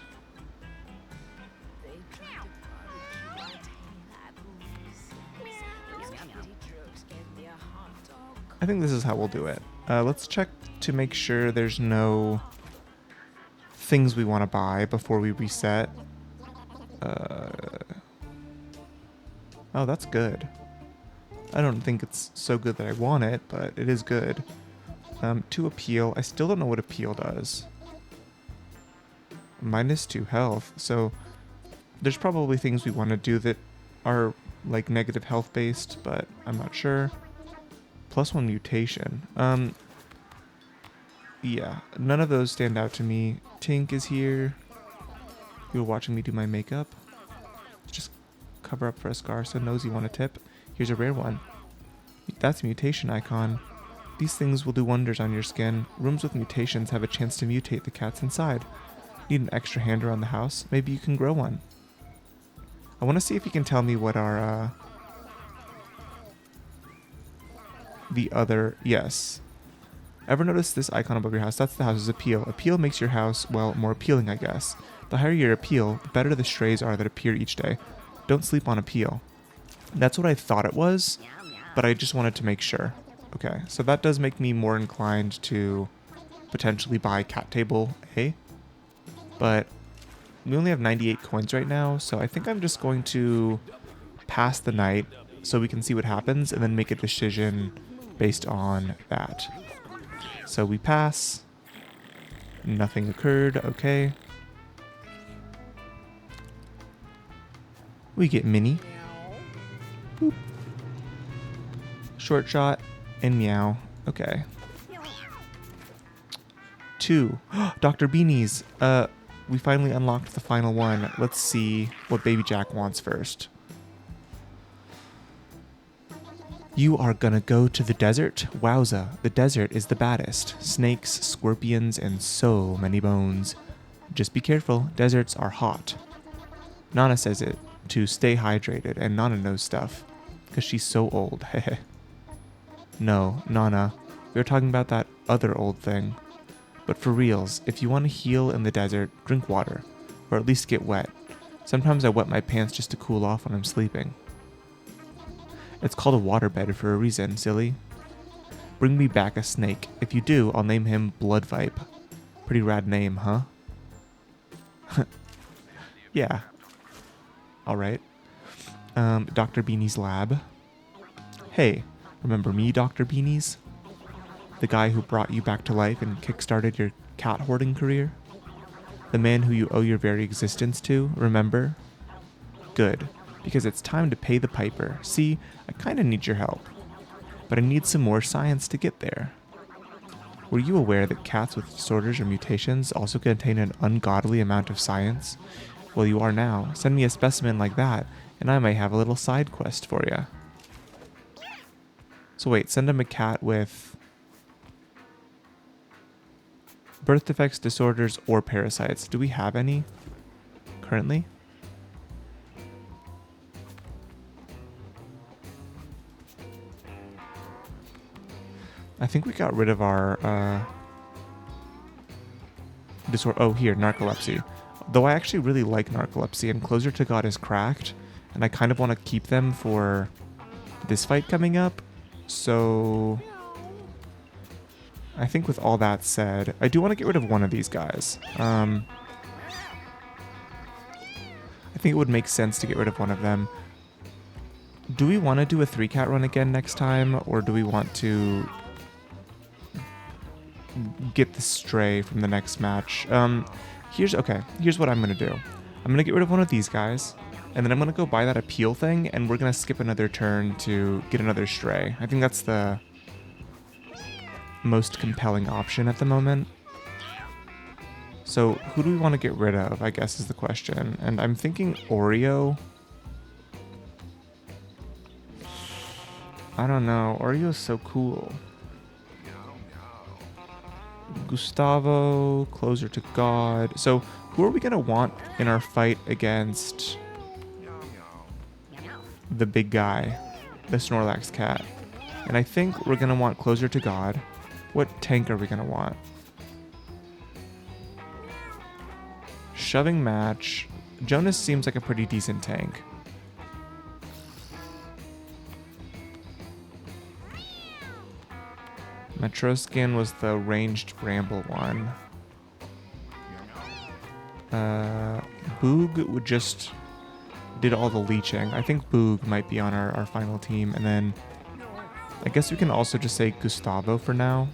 I think this is how we'll do it. Let's check to make sure there's no things we want to buy before we reset. Oh, that's good. I don't think it's so good that I want it, but it is good. To appeal, I still don't know what appeal does. -2 health, so there's probably things we want to do that are like negative health based, but I'm not sure. +1 mutation. Yeah, none of those stand out to me. Tink is here. You were watching me do my makeup. Just cover up for a scar so Nosy want a tip. Here's a rare one. That's a mutation icon. These things will do wonders on your skin. Rooms with mutations have a chance to mutate the cats inside. Need an extra hand around the house? Maybe you can grow one. I want to see if you can tell me what our the other... Yes. Ever notice this icon above your house? That's the house's appeal. Appeal makes your house, well, more appealing, I guess. The higher your appeal, the better the strays are that appear each day. Don't sleep on appeal. That's what I thought it was, but I just wanted to make sure. Okay, so that does make me more inclined to potentially buy cat table A, but we only have 98 coins right now, so I think I'm just going to pass the night so we can see what happens and then make a decision based on that. So we pass. Nothing occurred. Okay. We get mini. Boop. Short shot and meow. Okay. 2. Dr. Beanies. We finally unlocked the final one. Let's see what Baby Jack wants first. You are gonna go to the desert? Wowza, the desert is the baddest. Snakes, scorpions, and so many bones. Just be careful, deserts are hot. Nana says it to stay hydrated, and Nana knows stuff. Because she's so old, hehe. No, Nana, we were talking about that other old thing. But for reals, if you want to heal in the desert, drink water. Or at least get wet. Sometimes I wet my pants just to cool off when I'm sleeping. It's called a waterbed for a reason, silly. Bring me back a snake. If you do, I'll name him Bloodvipe. Pretty rad name, huh? Yeah. Alright. Dr. Beanie's lab. Hey, remember me, Dr. Beanies? The guy who brought you back to life and kickstarted your cat hoarding career? The man who you owe your very existence to, remember? Good. Because it's time to pay the piper. See, I kinda need your help. But I need some more science to get there. Were you aware that cats with disorders or mutations also contain an ungodly amount of science? Well, you are now. Send me a specimen like that, and I might have a little side quest for you. So wait, send him a cat with birth defects, disorders, or parasites. Do we have any currently? I think we got rid of our disorder. Oh, here, narcolepsy. Though I actually really like narcolepsy, and Closer to God is cracked, and I kind of want to keep them for this fight coming up. So I think with all that said, I do want to get rid of one of these guys. I think it would make sense to get rid of one of them. Do we want to do a 3-cat run again next time, or do we want to get the stray from the next match? Here's what I'm gonna do. I'm gonna get rid of one of these guys, and then I'm gonna go buy that appeal thing, and we're gonna skip another turn to get another stray. I think that's the most compelling option at the moment. So who do we want to get rid of, I guess, is the question. And I'm thinking Oreo. I don't know, Oreo's so cool. Gustavo, Closer to God. So who are we going to want in our fight against the big guy, the Snorlax cat? And I think we're going to want Closer to God. What tank are we going to want? Shoving match. Jonas seems like a pretty decent tank. Metroskin was the ranged Bramble one. Boog would just did all the leeching. I think Boog might be on our final team. And then I guess we can also just say Gustavo for now,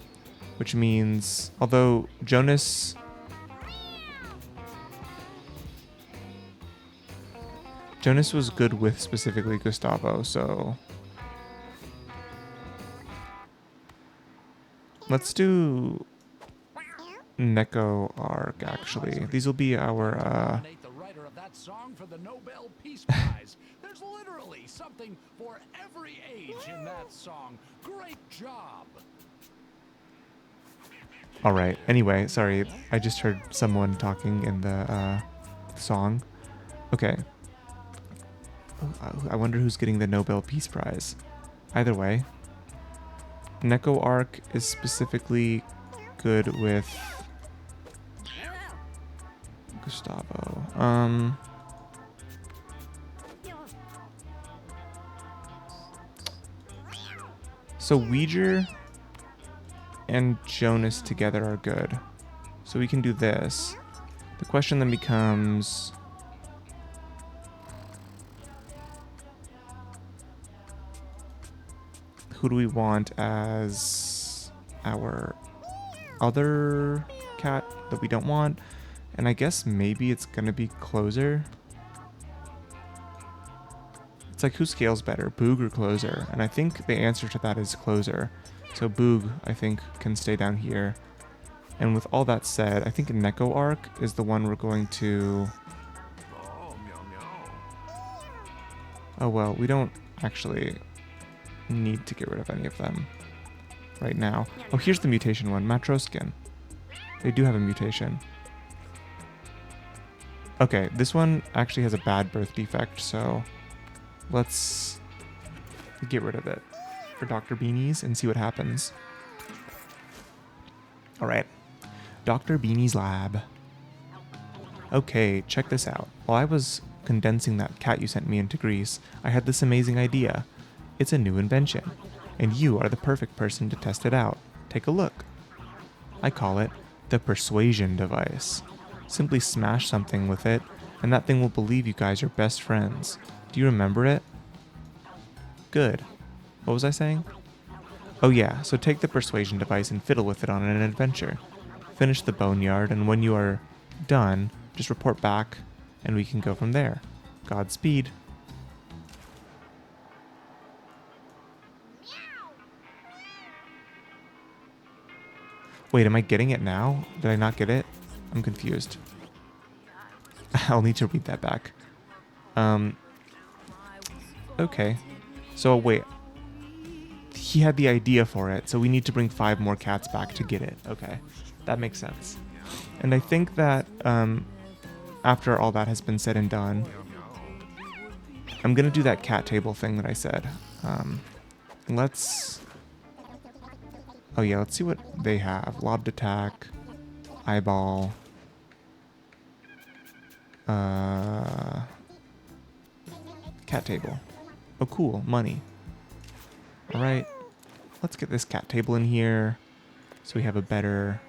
which means, although Jonas was good with specifically Gustavo, so let's do Neko Arc, actually. These will be our, There's literally something for every age in that song. Great job. Alright, anyway, sorry. I just heard someone talking in the song. Okay. I wonder who's getting the Nobel Peace Prize. Either way. Neko Arc is specifically good with Gustavo. So Ouija and Jonas together are good. So we can do this. The question then becomes... who do we want as our other cat that we don't want? And I guess maybe it's gonna be Closer. It's like, who scales better, Boog or Closer? And I think the answer to that is Closer. So Boog, I think, can stay down here. And with all that said, I think Neko Arc is the one we're going to... oh well, we don't actually need to get rid of any of them right now. Oh, here's the mutation one, Matroskin. They do have a mutation. Okay, this one actually has a bad birth defect, so let's get rid of it for Dr. Beanie's and see what happens. All right, Dr. Beanie's lab. Okay, check this out. While I was condensing that cat you sent me into Greece, I had this amazing idea. It's a new invention, and you are the perfect person to test it out. Take a look. I call it the persuasion device. Simply smash something with it, and that thing will believe you guys are best friends. Do you remember it? Good. What was I saying? Oh yeah, so take the persuasion device and fiddle with it on an adventure. Finish the boneyard, and when you are done, just report back, and we can go from there. Godspeed. Wait, am I getting it now? Did I not get it? I'm confused. I'll need to read that back. Okay. So wait. He had the idea for it, so we need to bring 5 more cats back to get it. Okay. That makes sense. And I think that after all that has been said and done, I'm going to do that cat table thing that I said. Let's... oh yeah, let's see what they have. Lobbed attack, eyeball, cat table. Oh cool, money. Alright, let's get this cat table in here so we have a better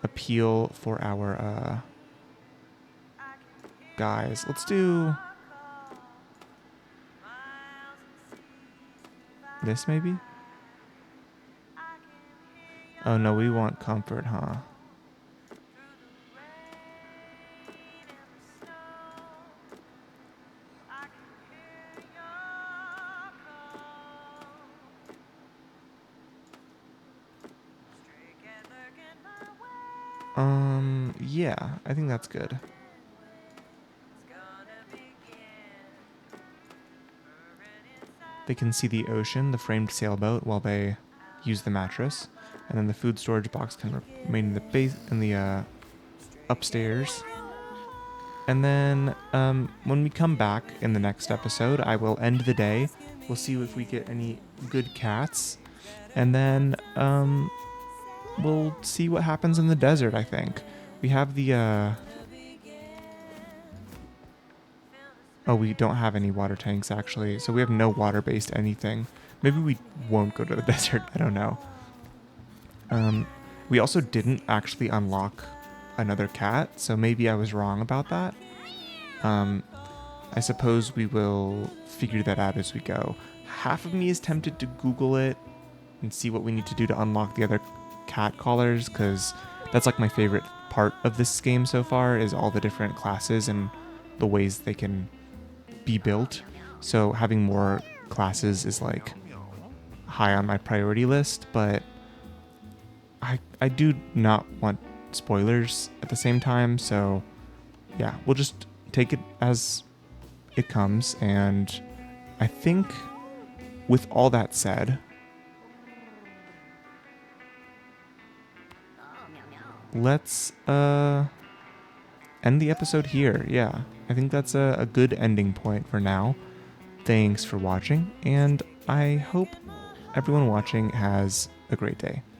appeal for our guys. Let's do this maybe? Oh no, we want comfort, huh? Yeah, I think that's good. They can see the ocean, the framed sailboat, while they use the mattress. And then the food storage box can remain in the base in the upstairs. And then when we come back in the next episode, I will end the day. We'll see if we get any good cats, and then we'll see what happens in the desert. I think we have the. Oh, we don't have any water tanks actually, so we have no water-based anything. Maybe we won't go to the desert. I don't know. We also didn't actually unlock another cat, so maybe I was wrong about that. I suppose we will figure that out as we go. Half of me is tempted to Google it and see what we need to do to unlock the other cat collars, because that's like my favorite part of this game so far, is all the different classes and the ways they can be built. So having more classes is like high on my priority list, but I do not want spoilers at the same time, so yeah, we'll just take it as it comes. And I think with all that said, let's end the episode here. Yeah, I think that's a good ending point for now. Thanks for watching, and I hope everyone watching has a great day.